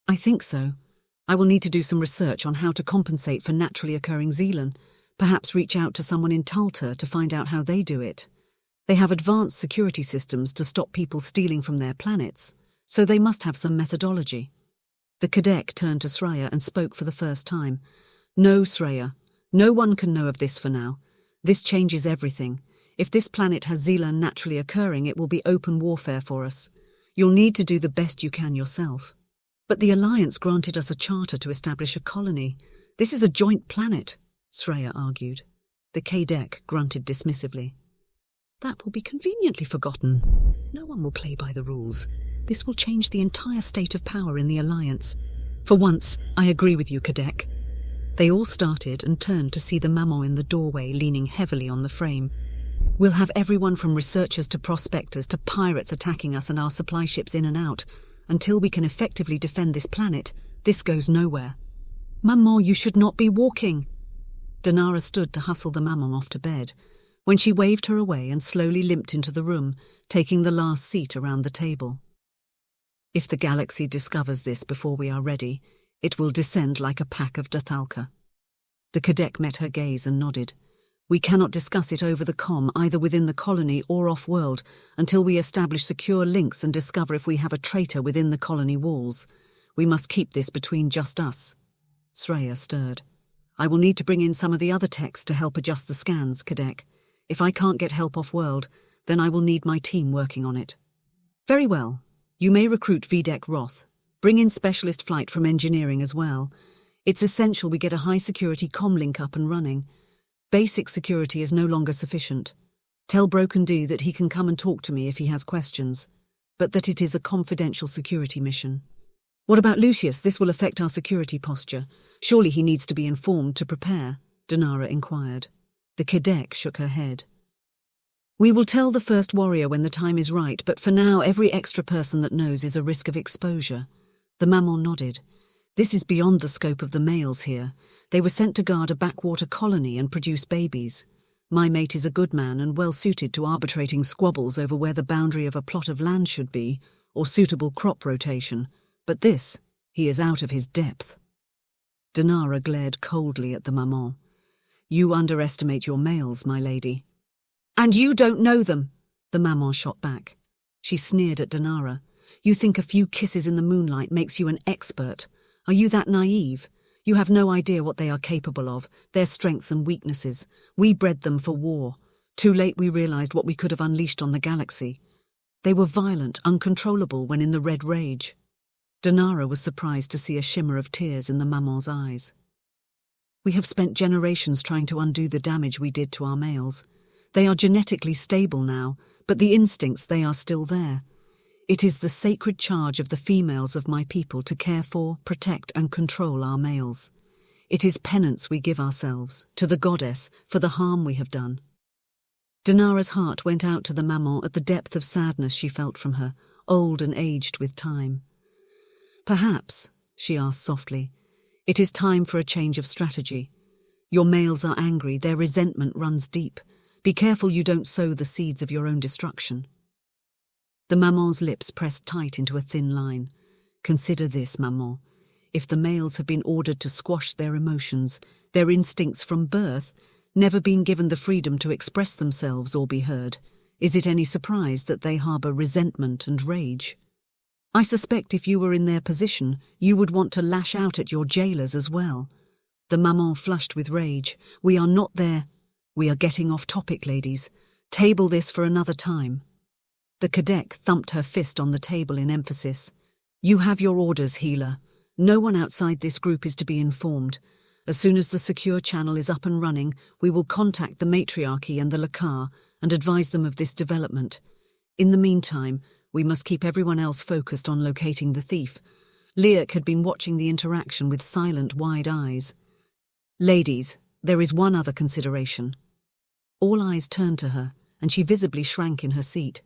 I think so. I will need to do some research on how to compensate for naturally occurring Zealand. Perhaps reach out to someone in Talta to find out how they do it. They have advanced security systems to stop people stealing from their planets, so they must have some methodology. The cadet turned to Sreya and spoke for the first time. No, Sreya. No one can know of this for now. This changes everything. If this planet has Zealand naturally occurring, it will be open warfare for us. You'll need to do the best you can yourself. But the Alliance granted us a charter to establish a colony. This is a joint planet, Sreya argued. The cadet grunted dismissively. That will be conveniently forgotten. No one will play by the rules. This will change the entire state of power in the Alliance. For once, I agree with you, cadet. They all started and turned to see the maman in the doorway leaning heavily on the frame. We'll have everyone from researchers to prospectors to pirates attacking us and our supply ships in and out. Until we can effectively defend this planet, this goes nowhere. Maman, you should not be walking. Denara stood to hustle the maman off to bed, when she waved her away and slowly limped into the room, taking the last seat around the table. If the galaxy discovers this before we are ready, it will descend like a pack of Dathalka. The cadet met her gaze and nodded. We cannot discuss it over the comm, either within the colony or off-world, until we establish secure links and discover if we have a traitor within the colony walls. We must keep this between just us. Sreya stirred. I will need to bring in some of the other techs to help adjust the scans, cadet. If I can't get help off-world, then I will need my team working on it. Very well. You may recruit VDEC Roth. Bring in specialist flight from engineering as well. It's essential we get a high-security comm link up and running. Basic security is no longer sufficient. Tell Broken D that he can come and talk to me if he has questions, but that it is a confidential security mission. What about Lucius? This will affect our security posture. Surely he needs to be informed to prepare, Denara inquired. The cadet shook her head. We will tell the first warrior when the time is right, but for now every extra person that knows is a risk of exposure. The maman nodded. This is beyond the scope of the males here. They were sent to guard a backwater colony and produce babies. My mate is a good man and well suited to arbitrating squabbles over where the boundary of a plot of land should be, or suitable crop rotation. But this, he is out of his depth. Denara glared coldly at the maman. You underestimate your males, my lady. And you don't know them, the maman shot back. She sneered at Denara. You think a few kisses in the moonlight makes you an expert. Are you that naive? You have no idea what they are capable of, their strengths and weaknesses. We bred them for war. Too late we realized what we could have unleashed on the galaxy. They were violent, uncontrollable when in the red rage. Denara was surprised to see a shimmer of tears in the maman's eyes. We have spent generations trying to undo the damage we did to our males. They are genetically stable now, but the instincts, they are still there. It is the sacred charge of the females of my people to care for, protect and control our males. It is penance we give ourselves, to the goddess, for the harm we have done." Denara's heart went out to the maman at the depth of sadness she felt from her, old and aged with time. "Perhaps," she asked softly, "it is time for a change of strategy. Your males are angry, their resentment runs deep. Be careful you don't sow the seeds of your own destruction." The maman's lips pressed tight into a thin line. "Consider this, maman. If the males have been ordered to squash their emotions, their instincts from birth, never been given the freedom to express themselves or be heard, is it any surprise that they harbour resentment and rage? I suspect if you were in their position, you would want to lash out at your jailers as well." The maman flushed with rage. "We are not there. We are getting off topic, ladies. Table this for another time." The cadet thumped her fist on the table in emphasis. "You have your orders, Healer. No one outside this group is to be informed. As soon as the secure channel is up and running, we will contact the Matriarchy and the Lakar and advise them of this development. In the meantime, we must keep everyone else focused on locating the thief." Liak had been watching the interaction with silent, wide eyes. "Ladies, there is one other consideration." All eyes turned to her, and she visibly shrank in her seat.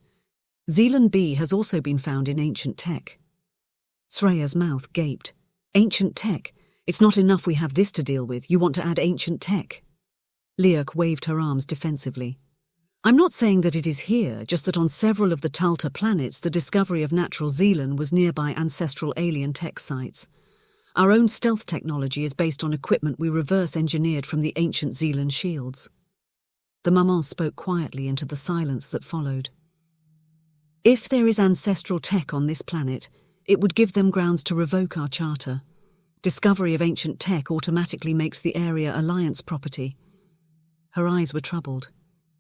"Zealand B has also been found in ancient tech." Sreya's mouth gaped. "Ancient tech? It's not enough we have this to deal with. You want to add ancient tech?" Liak waved her arms defensively. "I'm not saying that it is here, just that on several of the Talta planets the discovery of natural Zealand was nearby ancestral alien tech sites. Our own stealth technology is based on equipment we reverse-engineered from the ancient Zealand shields." The maman spoke quietly into the silence that followed. "If there is ancestral tech on this planet, it would give them grounds to revoke our charter. Discovery of ancient tech automatically makes the area Alliance property." Her eyes were troubled.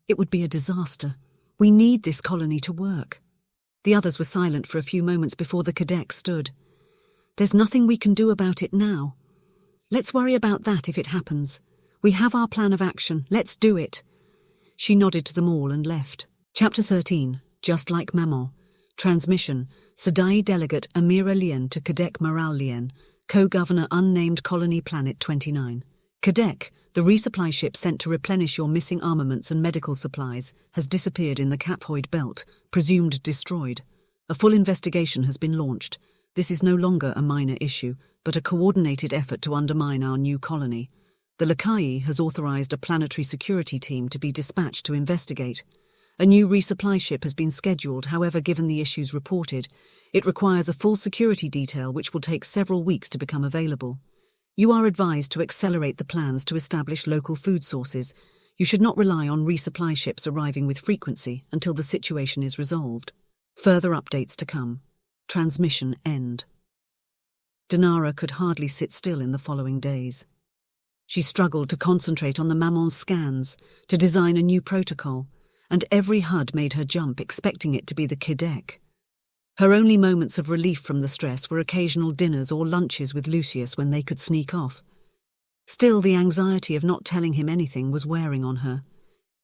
"It would be a disaster. We need this colony to work." The others were silent for a few moments before the cadet stood. "There's nothing we can do about it now. Let's worry about that if it happens. We have our plan of action. Let's do it." She nodded to them all and left. Chapter 13. Just like Maman. Transmission. Sadai Delegate Amira Lien to Kadek Maral Lien, Co-Governor Unnamed Colony Planet 29. Kadek, the resupply ship sent to replenish your missing armaments and medical supplies, has disappeared in the Caphoid Belt, presumed destroyed. A full investigation has been launched. This is no longer a minor issue, but a coordinated effort to undermine our new colony. The Lakai has authorized a planetary security team to be dispatched to investigate. A new resupply ship has been scheduled, however, given the issues reported, it requires a full security detail which will take several weeks to become available. You are advised to accelerate the plans to establish local food sources. You should not rely on resupply ships arriving with frequency until the situation is resolved. Further updates to come. Transmission end. Denara could hardly sit still in the following days. She struggled to concentrate on the Mamon's scans, to design a new protocol, and every HUD made her jump, expecting it to be the Kidek. Her only moments of relief from the stress were occasional dinners or lunches with Lucius when they could sneak off. Still, the anxiety of not telling him anything was wearing on her.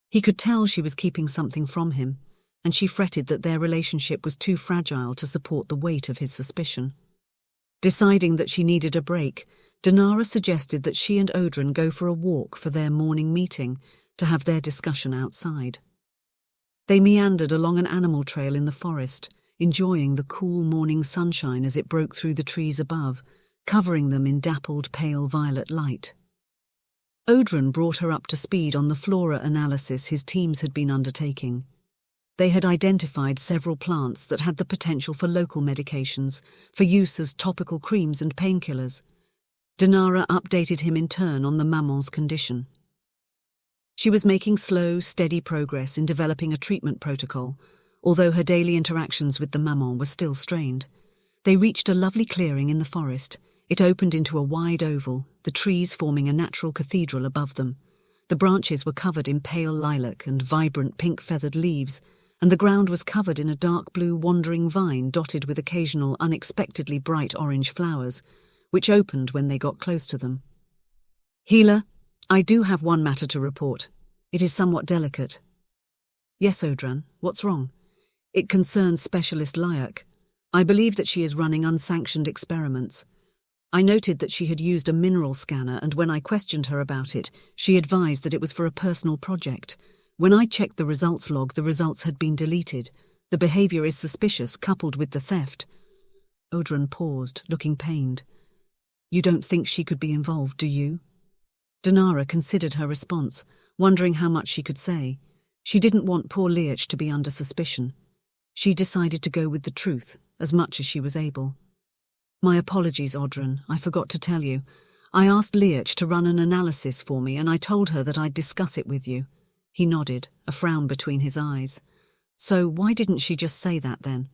He could tell she was keeping something from him, and she fretted that their relationship was too fragile to support the weight of his suspicion. Deciding that she needed a break, Denara suggested that she and Odrin go for a walk for their morning meeting, to have their discussion outside. They meandered along an animal trail in the forest, enjoying the cool morning sunshine as it broke through the trees above, covering them in dappled pale violet light. Odrin brought her up to speed on the flora analysis his teams had been undertaking. They had identified several plants that had the potential for local medications, for use as topical creams and painkillers. Denara updated him in turn on the Maman's condition. She was making slow, steady progress in developing a treatment protocol, although her daily interactions with the Maman were still strained. They reached a lovely clearing in the forest. It opened into a wide oval, the trees forming a natural cathedral above them. The branches were covered in pale lilac and vibrant pink-feathered leaves, and the ground was covered in a dark blue wandering vine dotted with occasional unexpectedly bright orange flowers, which opened when they got close to them. "Healer, I do have one matter to report. It is somewhat delicate." "Yes, Odran, what's wrong?" It concerns Specialist Lyack. I believe that she is running unsanctioned experiments. I noted that she had used a mineral scanner, and when I questioned her about it, she advised that it was for a personal project. When I checked the results log, the results had been deleted. The behavior is suspicious, coupled with the theft. Audrun paused, looking pained. You don't think she could be involved, do you? Denara considered her response, wondering how much she could say. She didn't want poor Lucius to be under suspicion. She decided to go with the truth, as much as she was able. My apologies, Audrun, I forgot to tell you. I asked Lucius to run an analysis for me, and I told her that I'd discuss it with you. He nodded, a frown between his eyes. So why didn't she just say that then?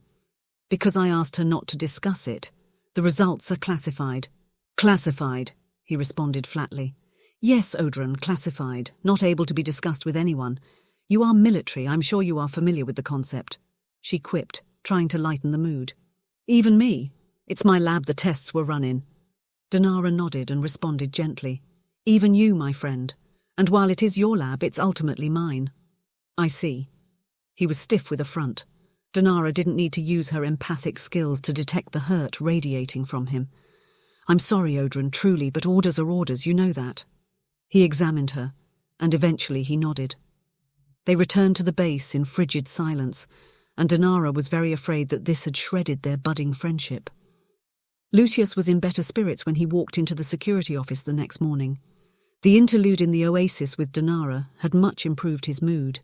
Because I asked her not to discuss it. The results are classified. Classified, he responded flatly. Yes, Audrun, classified, not able to be discussed with anyone. You are military, I'm sure you are familiar with the concept. She quipped, trying to lighten the mood. Even me. It's my lab the tests were run in. Denara nodded and responded gently. Even you, my friend. And while it is your lab, it's ultimately mine. I see. He was stiff with affront. Denara didn't need to use her empathic skills to detect the hurt radiating from him. I'm sorry, Audrun, truly, but orders are orders, you know that. He examined her, and eventually he nodded. They returned to the base in frigid silence, and Denara was very afraid that this had shredded their budding friendship. Lucius was in better spirits when he walked into the security office the next morning. The interlude in the oasis with Denara had much improved his mood,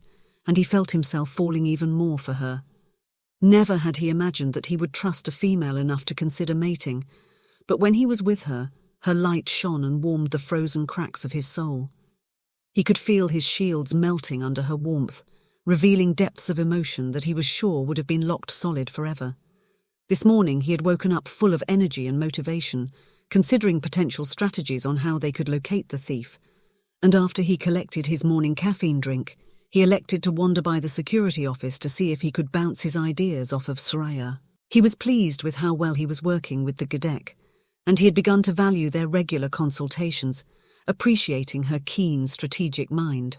and he felt himself falling even more for her. Never had he imagined that he would trust a female enough to consider mating, but when he was with her, her light shone and warmed the frozen cracks of his soul. He could feel his shields melting under her warmth, revealing depths of emotion that he was sure would have been locked solid forever. This morning he had woken up full of energy and motivation, considering potential strategies on how they could locate the thief, and after he collected his morning caffeine drink, he elected to wander by the security office to see if he could bounce his ideas off of Soraya. He was pleased with how well he was working with the Gedek, and he had begun to value their regular consultations, appreciating her keen strategic mind.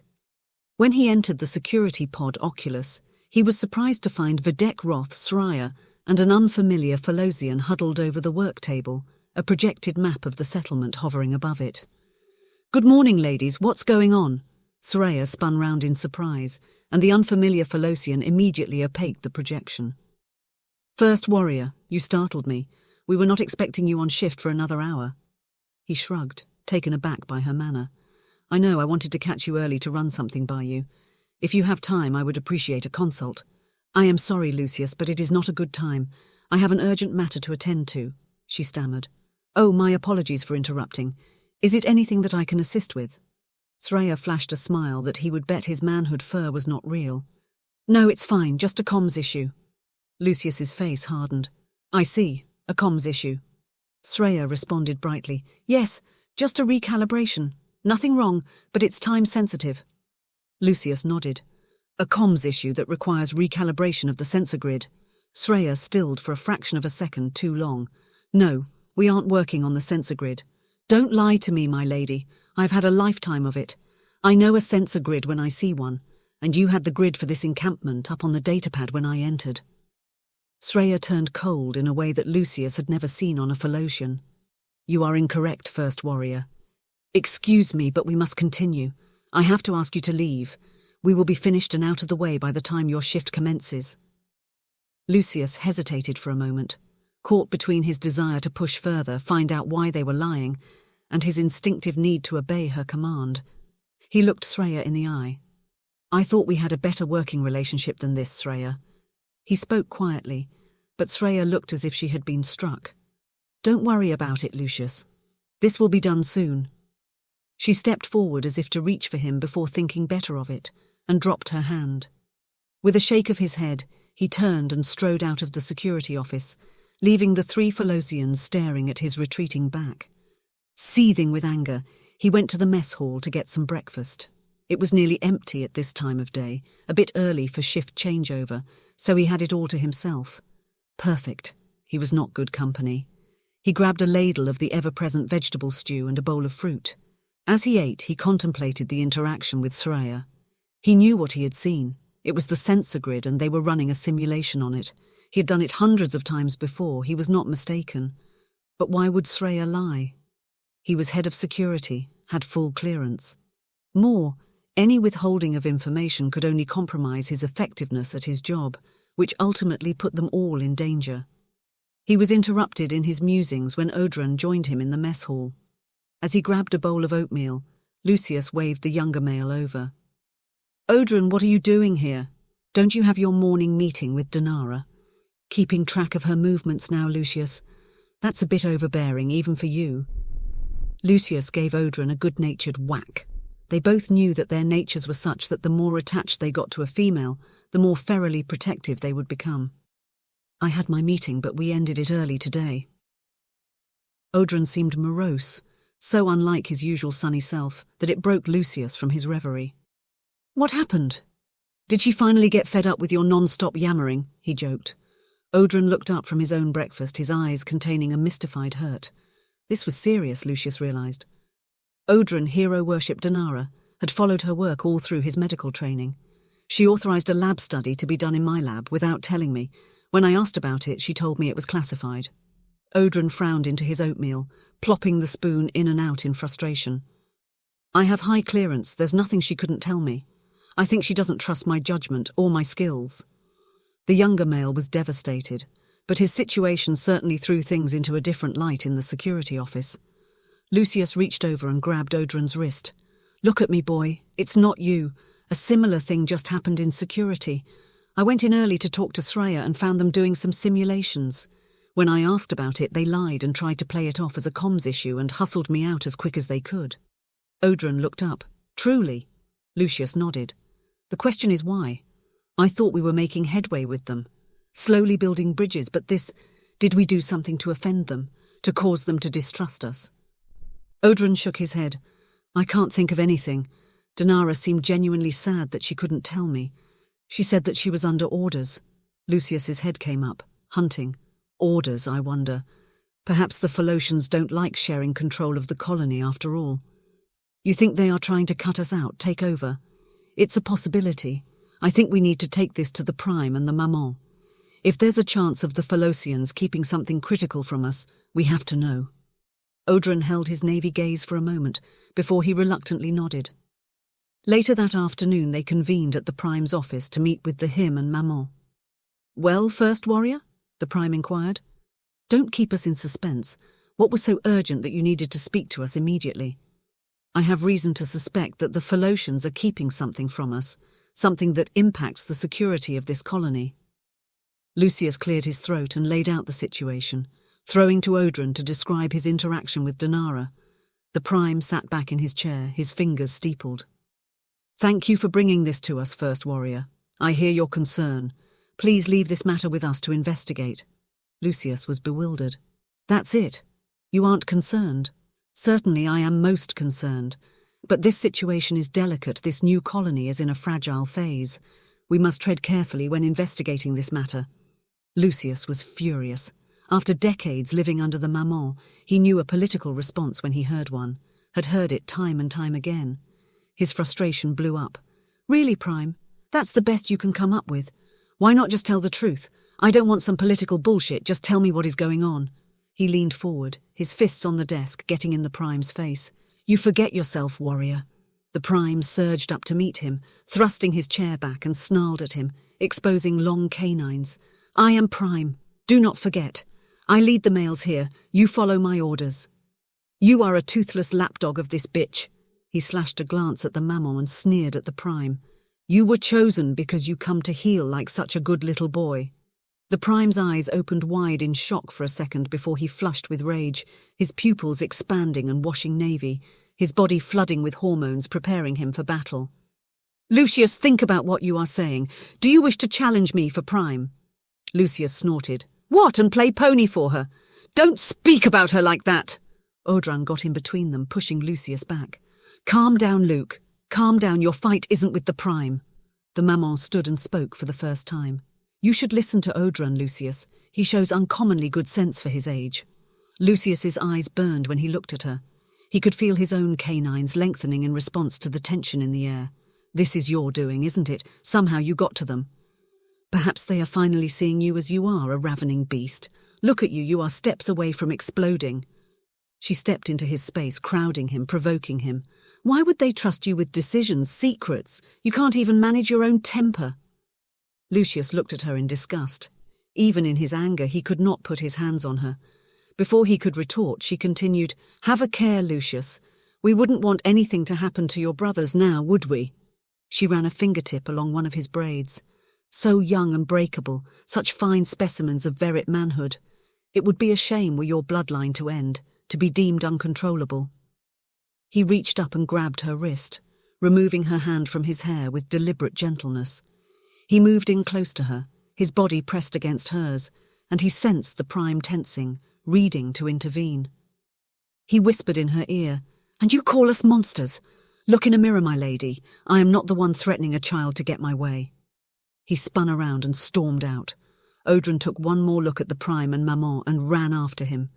When he entered the security pod Oculus, he was surprised to find Vedek Roth, Soraya, and an unfamiliar Falosian huddled over the work table, a projected map of the settlement hovering above it. Good morning, ladies, what's going on? Soraya spun round in surprise, and the unfamiliar Falosian immediately opaqued the projection. First Warrior, you startled me. We were not expecting you on shift for another hour. He shrugged, taken aback by her manner. I know, I wanted to catch you early to run something by you. If you have time, I would appreciate a consult. I am sorry, Lucius, but it is not a good time. I have an urgent matter to attend to, she stammered. Oh, my apologies for interrupting. Is it anything that I can assist with? Soraya flashed a smile that he would bet his manhood fur was not real. No, it's fine, just a comms issue. Lucius's face hardened. I see, a comms issue. Soraya responded brightly. Yes, just a recalibration. Nothing wrong, but it's time-sensitive. Lucius nodded. A comms issue that requires recalibration of the sensor grid. Soraya stilled for a fraction of a second too long. No, we aren't working on the sensor grid. Don't lie to me, my lady. I've had a lifetime of it. I know a sensor grid when I see one, and you had the grid for this encampment up on the datapad when I entered. Soraya turned cold in a way that Lucius had never seen on a Falosian. You are incorrect, First Warrior. Excuse me, but we must continue. I have to ask you to leave. We will be finished and out of the way by the time your shift commences. Lucius hesitated for a moment, caught between his desire to push further, find out why they were lying, and his instinctive need to obey her command. He looked Soraya in the eye. I thought we had a better working relationship than this, Soraya. He spoke quietly, but Soraya looked as if she had been struck. Don't worry about it, Lucius. This will be done soon. She stepped forward as if to reach for him before thinking better of it, and dropped her hand. With a shake of his head, he turned and strode out of the security office, leaving the three Falosians staring at his retreating back. Seething with anger, he went to the mess hall to get some breakfast. It was nearly empty at this time of day, a bit early for shift changeover, so he had it all to himself. Perfect. He was not good company. He grabbed a ladle of the ever-present vegetable stew and a bowl of fruit. As he ate, he contemplated the interaction with Soraya. He knew what he had seen. It was the sensor grid and they were running a simulation on it. He had done it hundreds of times before, he was not mistaken. But why would Sreya lie? He was head of security, had full clearance. More, any withholding of information could only compromise his effectiveness at his job, which ultimately put them all in danger. He was interrupted in his musings when Audran joined him in the mess hall. As he grabbed a bowl of oatmeal, Lucius waved the younger male over. "Audran, what are you doing here? Don't you have your morning meeting with Denara? Keeping track of her movements now, Lucius. That's a bit overbearing, even for you." Lucius gave Audran a good-natured whack. They both knew that their natures were such that the more attached they got to a female, the more ferally protective they would become. "I had my meeting, but we ended it early today." Audran seemed morose, so unlike his usual sunny self that it broke Lucius from his reverie. "What happened? Did she finally get fed up with your non-stop yammering?" he joked. Audran looked up from his own breakfast, his eyes containing a mystified hurt. This was serious, Lucius realized. Audran hero-worshipped Denara, had followed her work all through his medical training. She authorized a lab study to be done in my lab without telling me. When I asked about it, she told me it was classified. Audran frowned into his oatmeal, plopping the spoon in and out in frustration. "I have high clearance, there's nothing she couldn't tell me. I think she doesn't trust my judgment or my skills." The younger male was devastated, but his situation certainly threw things into a different light in the security office. Lucius reached over and grabbed Audran's wrist. "Look at me, boy. It's not you. A similar thing just happened in security. I went in early to talk to Sreya and found them doing some simulations. When I asked about it, they lied and tried to play it off as a comms issue and hustled me out as quick as they could." Audran looked up. "Truly?" Lucius nodded. "The question is why? I thought we were making headway with them, slowly building bridges, but did we do something to offend them, to cause them to distrust us?" Audran shook his head. "I can't think of anything. Denara seemed genuinely sad that she couldn't tell me. She said that she was under orders." Lucius's head came up. "Hunting. Orders, I wonder. Perhaps the Falosians don't like sharing control of the colony after all. You think they are trying to cut us out, take over? It's a possibility. I think we need to take this to the Prime and the Maman. If there's a chance of the Falosians keeping something critical from us, we have to know." Audran held his navy gaze for a moment before he reluctantly nodded. Later that afternoon they convened at the Prime's office to meet with the him and Maman. "Well, First Warrior?" the Prime inquired. "Don't keep us in suspense. What was so urgent that you needed to speak to us immediately?" "I have reason to suspect that the Falosians are keeping something from us, something that impacts the security of this colony." Lucius cleared his throat and laid out the situation, throwing to Audran to describe his interaction with Denara. The Prime sat back in his chair, his fingers steepled. "Thank you for bringing this to us, First Warrior. I hear your concern. Please leave this matter with us to investigate." Lucius was bewildered. "That's it? You aren't concerned?" "Certainly I am most concerned. But this situation is delicate. This new colony is in a fragile phase. We must tread carefully when investigating this matter." Lucius was furious. After decades living under the Maman, he knew a political response when he heard one, had heard it time and time again. His frustration blew up. "Really, Prime? That's the best you can come up with? Why not just tell the truth? I don't want some political bullshit, just tell me what is going on." He leaned forward, his fists on the desk, getting in the Prime's face. "You forget yourself, warrior." The Prime surged up to meet him, thrusting his chair back and snarled at him, exposing long canines. "I am Prime. Do not forget. I lead the males here. You follow my orders." "You are a toothless lapdog of this bitch." He slashed a glance at the Maman and sneered at the Prime. "You were chosen because you come to heal like such a good little boy." The Prime's eyes opened wide in shock for a second before he flushed with rage, his pupils expanding and washing navy, his body flooding with hormones preparing him for battle. "Lucius, think about what you are saying. Do you wish to challenge me for Prime?" Lucius snorted. "What, and play pony for her? Don't speak about her like that!" Audran got in between them, pushing Lucius back. "Calm down, Luke. Calm down, your fight isn't with the Prime." The Maman stood and spoke for the first time. "You should listen to Audran, Lucius. He shows uncommonly good sense for his age." Lucius's eyes burned when he looked at her. He could feel his own canines lengthening in response to the tension in the air. This is your doing, isn't it? Somehow you got to them. Perhaps they are finally seeing you as you are, a ravening beast. Look at you, you are steps away from exploding. She stepped into his space, crowding him, provoking him. Why would they trust you with decisions, secrets? You can't even manage your own temper. Lucius looked at her in disgust. Even in his anger, he could not put his hands on her. Before he could retort, she continued, Have a care, Lucius. We wouldn't want anything to happen to your brothers now, would we? She ran a fingertip along one of his braids. So young and breakable, such fine specimens of Verit manhood. It would be a shame were your bloodline to end, to be deemed uncontrollable. He reached up and grabbed her wrist, removing her hand from his hair with deliberate gentleness. He moved in close to her, his body pressed against hers, and he sensed the prime tensing, reading to intervene. He whispered in her ear, And you call us monsters? Look in a mirror, my lady. I am not the one threatening a child to get my way. He spun around and stormed out. Audrun took one more look at the Prime and Maman and ran after him.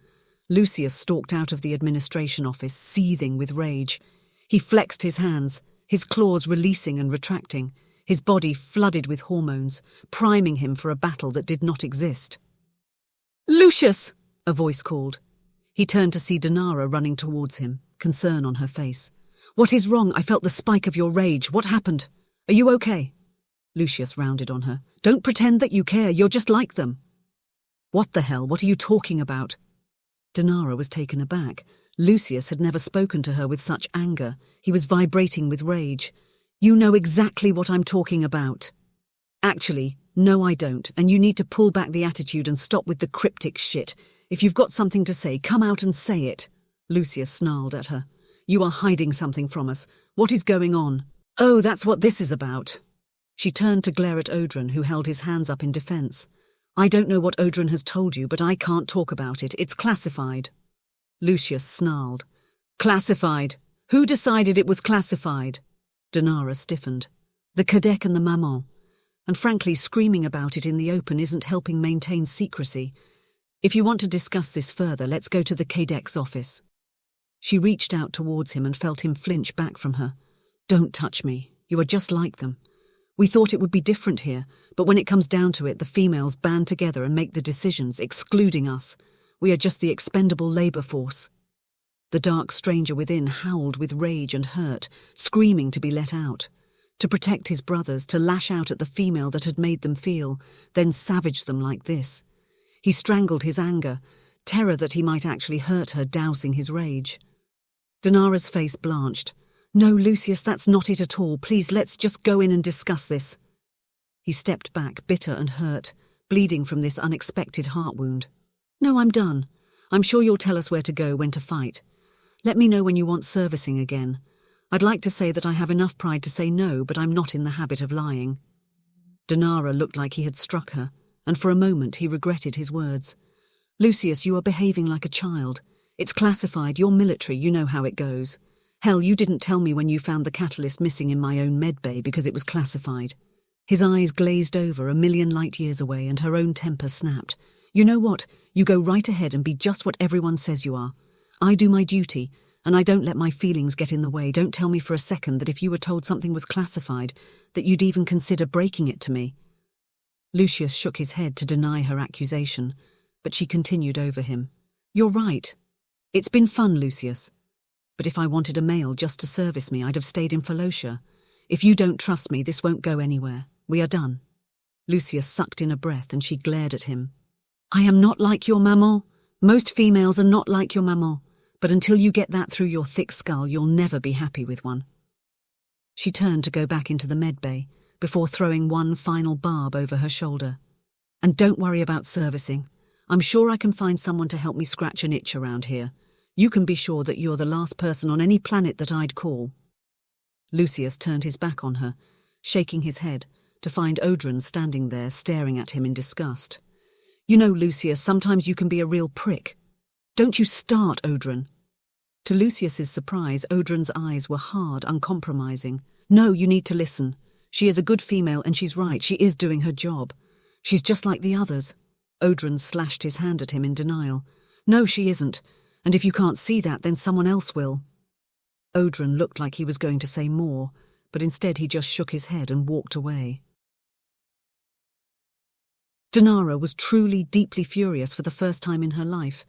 Lucius stalked out of the administration office, seething with rage. He flexed his hands, his claws releasing and retracting, his body flooded with hormones, priming him for a battle that did not exist. Lucius! A voice called. He turned to see Denara running towards him, concern on her face. What is wrong? I felt the spike of your rage. What happened? Are you okay? Lucius rounded on her. Don't pretend that you care. You're just like them. What the hell? What are you talking about? Denara was taken aback. Lucius had never spoken to her with such anger. He was vibrating with rage. You know exactly what I'm talking about. Actually, no I don't, and you need to pull back the attitude and stop with the cryptic shit. If you've got something to say, come out and say it. Lucius snarled at her. You are hiding something from us. What is going on? Oh, that's what this is about. She turned to glare at Audrun, who held his hands up in defense. I don't know what Audrun has told you, but I can't talk about it. It's classified. Lucius snarled. Classified? Who decided it was classified? Denara stiffened. The cadet and the maman. And frankly, screaming about it in the open isn't helping maintain secrecy. If you want to discuss this further, let's go to the cadet's office. She reached out towards him and felt him flinch back from her. Don't touch me. You are just like them. We thought it would be different here, but when it comes down to it, the females band together and make the decisions, excluding us. We are just the expendable labor force. The dark stranger within howled with rage and hurt, screaming to be let out. To protect his brothers, to lash out at the female that had made them feel, then savage them like this. He strangled his anger, terror that he might actually hurt her, dousing his rage. Denara's face blanched. No, Lucius, that's not it at all. Please, let's just go in and discuss this. He stepped back, bitter and hurt, bleeding from this unexpected heart wound. No, I'm done. I'm sure you'll tell us where to go, when to fight. Let me know when you want servicing again. I'd like to say that I have enough pride to say no, but I'm not in the habit of lying. Denara looked like he had struck her, and for a moment he regretted his words. Lucius, you are behaving like a child. It's classified, you're military, you know how it goes. Hell, you didn't tell me when you found the catalyst missing in my own medbay because it was classified. His eyes glazed over, a million light years away, and her own temper snapped. You know what? You go right ahead and be just what everyone says you are. I do my duty, and I don't let my feelings get in the way. Don't tell me for a second that if you were told something was classified, that you'd even consider breaking it to me. Lucius shook his head to deny her accusation, but she continued over him. You're right. It's been fun, Lucius. But if I wanted a male just to service me, I'd have stayed in Falosia. If you don't trust me, this won't go anywhere. We are done. Lucius sucked in a breath and she glared at him. I am not like your maman. Most females are not like your maman. But until you get that through your thick skull, you'll never be happy with one. She turned to go back into the medbay, before throwing one final barb over her shoulder. And don't worry about servicing. I'm sure I can find someone to help me scratch an itch around here. You can be sure that you're the last person on any planet that I'd call. Lucius turned his back on her, shaking his head, to find Audrun standing there staring at him in disgust. You know, Lucius, sometimes you can be a real prick. Don't you start, Audrun. To Lucius's surprise, Audrun's eyes were hard, uncompromising. No, you need to listen. She is a good female and she's right. She is doing her job. She's just like the others. Audrun slashed his hand at him in denial. No, she isn't. And if you can't see that, then someone else will. Audrun looked like he was going to say more, but instead he just shook his head and walked away. Denara was truly deeply furious for the first time in her life.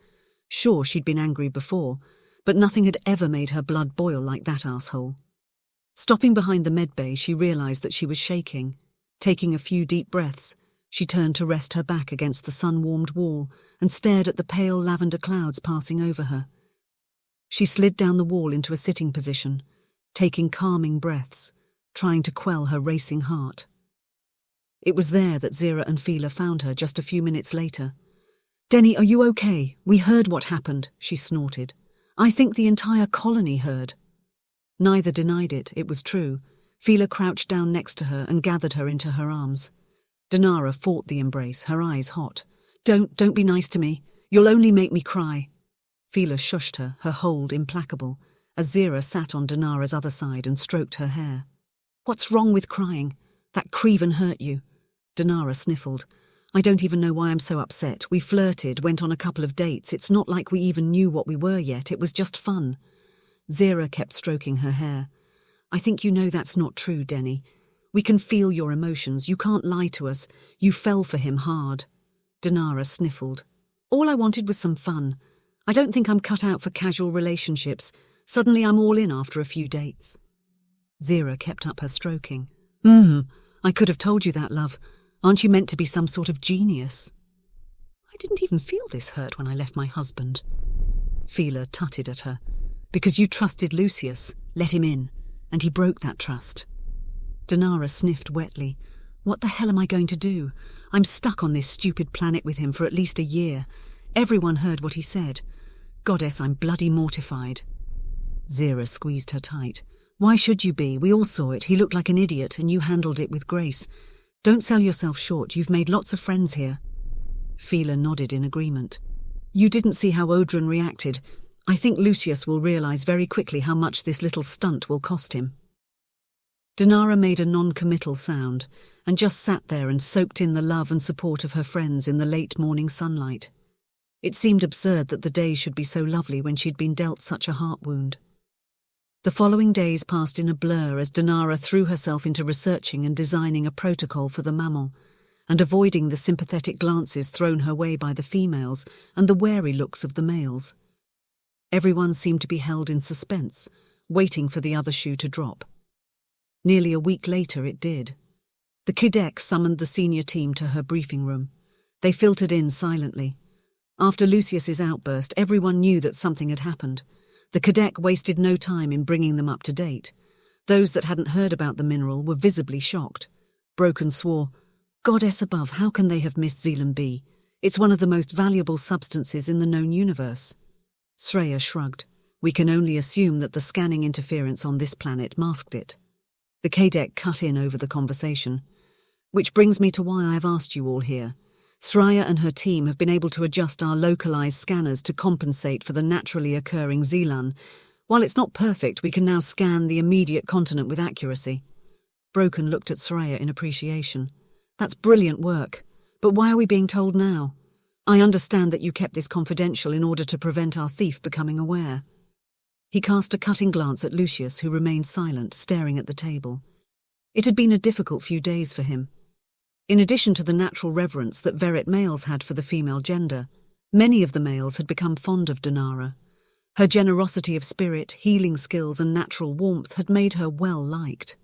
Sure, she'd been angry before, but nothing had ever made her blood boil like that asshole. Stopping behind the medbay, she realized that she was shaking. Taking a few deep breaths, she turned to rest her back against the sun-warmed wall and stared at the pale lavender clouds passing over her. She slid down the wall into a sitting position, taking calming breaths, trying to quell her racing heart. It was there that Zira and Fila found her just a few minutes later. "Denny, are you okay? We heard what happened," she snorted. "I think the entire colony heard." Neither denied it. It was true. Fila crouched down next to her and gathered her into her arms. Denara fought the embrace, her eyes hot. Don't be nice to me. You'll only make me cry." Fila shushed her, her hold implacable, as Zira sat on Denara's other side and stroked her hair. "What's wrong with crying? That Creven hurt you." Denara sniffled. "I don't even know why I'm so upset. We flirted, went on a couple of dates. It's not like we even knew what we were yet. It was just fun." Zira kept stroking her hair. "I think you know that's not true, Denny. We can feel your emotions. You can't lie to us. You fell for him hard." Denara sniffled. "All I wanted was some fun. I don't think I'm cut out for casual relationships. Suddenly I'm all in after a few dates." Zira kept up her stroking. I could have told you that, love. Aren't you meant to be some sort of genius?" "I didn't even feel this hurt when I left my husband." Fila tutted at her. "Because you trusted Lucius, let him in, and he broke that trust." Denara sniffed wetly. "What the hell am I going to do? I'm stuck on this stupid planet with him for at least a year. Everyone heard what he said. Goddess, I'm bloody mortified." Zira squeezed her tight. "Why should you be? We all saw it. He looked like an idiot, and you handled it with grace. Don't sell yourself short. You've made lots of friends here." Fila nodded in agreement. "You didn't see how Audrun reacted. I think Lucius will realize very quickly how much this little stunt will cost him." Denara made a non-committal sound and just sat there and soaked in the love and support of her friends in the late morning sunlight. It seemed absurd that the days should be so lovely when she'd been dealt such a heart wound. The following days passed in a blur as Denara threw herself into researching and designing a protocol for the mammal, and avoiding the sympathetic glances thrown her way by the females and the wary looks of the males. Everyone seemed to be held in suspense, waiting for the other shoe to drop. Nearly a week later it did. The Kidek summoned the senior team to her briefing room. They filtered in silently. After Lucius's outburst, everyone knew that something had happened. The Kidek wasted no time in bringing them up to date. Those that hadn't heard about the mineral were visibly shocked. Broken swore, "Goddess above, how can they have missed Zealand B? It's one of the most valuable substances in the known universe." Sreya shrugged. "We can only assume that the scanning interference on this planet masked it." The Kidek cut in over the conversation. "Which brings me to why I have asked you all here. Sreya and her team have been able to adjust our localized scanners to compensate for the naturally occurring Zealan. While it's not perfect, we can now scan the immediate continent with accuracy." Broken looked at Sreya in appreciation. "That's brilliant work. But why are we being told now? I understand that you kept this confidential in order to prevent our thief becoming aware." He cast a cutting glance at Lucius, who remained silent, staring at the table. It had been a difficult few days for him. In addition to the natural reverence that Verit males had for the female gender, many of the males had become fond of Denara. Her generosity of spirit, healing skills and natural warmth had made her well liked.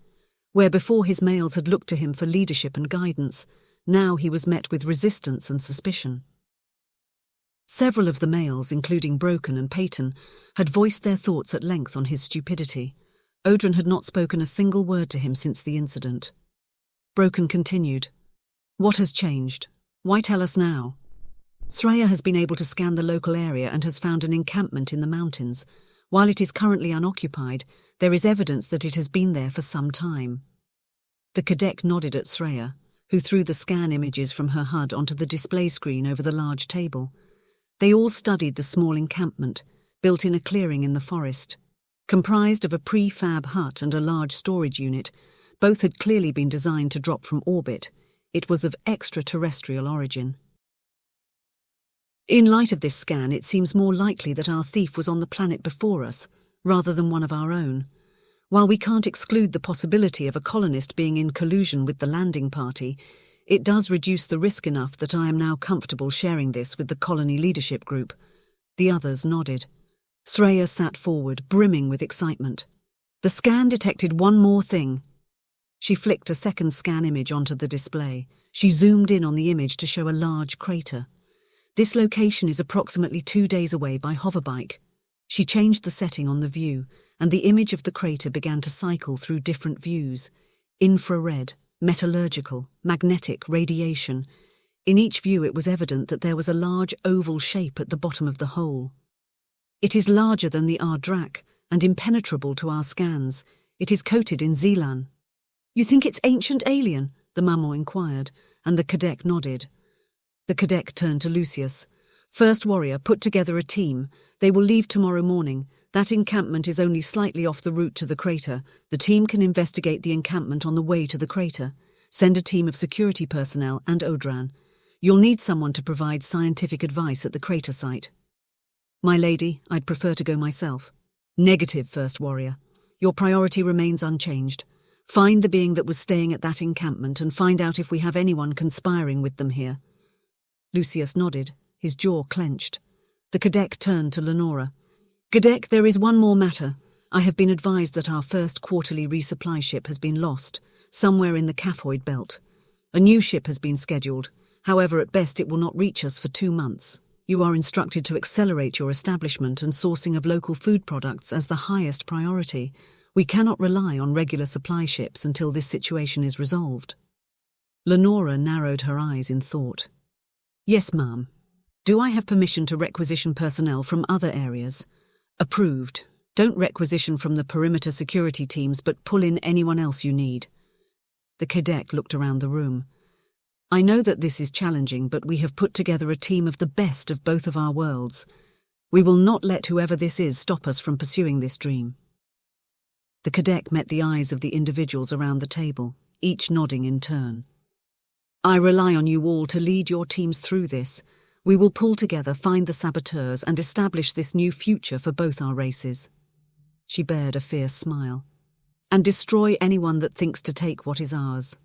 Where before his males had looked to him for leadership and guidance, now he was met with resistance and suspicion. Several of the males, including Broken and Peyton, had voiced their thoughts at length on his stupidity. Audrun had not spoken a single word to him since the incident. Broken continued. "What has changed? Why tell us now?" "Sreya has been able to scan the local area and has found an encampment in the mountains. While it is currently unoccupied, there is evidence that it has been there for some time." The Kidek nodded at Sreya, who threw the scan images from her HUD onto the display screen over the large table. They all studied the small encampment, built in a clearing in the forest. Comprised of a prefab hut and a large storage unit, both had clearly been designed to drop from orbit. It was of extraterrestrial origin. "In light of this scan, it seems more likely that our thief was on the planet before us, rather than one of our own. While we can't exclude the possibility of a colonist being in collusion with the landing party, it does reduce the risk enough that I am now comfortable sharing this with the colony leadership group." The others nodded. Sreya sat forward, brimming with excitement. The scan detected one more thing. She flicked a second scan image onto the display. She zoomed in on the image to show a large crater. "This location is approximately 2 days away by hoverbike." She changed the setting on the view, and the image of the crater began to cycle through different views. Infrared, metallurgical, magnetic, radiation. In each view it was evident that there was a large oval shape at the bottom of the hole. "It is larger than the Ardrak and impenetrable to our scans. It is coated in Zelan." "You think it's ancient alien?" the Maman inquired, and the cadet nodded. The cadet turned to Lucius. "First warrior, put together a team. They will leave tomorrow morning. That encampment is only slightly off the route to the crater. The team can investigate the encampment on the way to the crater. Send a team of security personnel and Odran. You'll need someone to provide scientific advice at the crater site." "My lady, I'd prefer to go myself." "Negative, First Warrior. Your priority remains unchanged. Find the being that was staying at that encampment and find out if we have anyone conspiring with them here." Lucius nodded, his jaw clenched. The cadet turned to Lenora. "Cadet, there is one more matter. I have been advised that our first quarterly resupply ship has been lost, somewhere in the Caphoid belt. A new ship has been scheduled. However, at best it will not reach us for 2 months. You are instructed to accelerate your establishment and sourcing of local food products as the highest priority. We cannot rely on regular supply ships until this situation is resolved." Lenora narrowed her eyes in thought. "Yes, ma'am. Do I have permission to requisition personnel from other areas?" "Approved. Don't requisition from the perimeter security teams, but pull in anyone else you need." The cadet looked around the room. "I know that this is challenging, but we have put together a team of the best of both of our worlds. We will not let whoever this is stop us from pursuing this dream." The cadet met the eyes of the individuals around the table, each nodding in turn. "I rely on you all to lead your teams through this. We will pull together, find the saboteurs, and establish this new future for both our races." She bared a fierce smile. "And destroy anyone that thinks to take what is ours."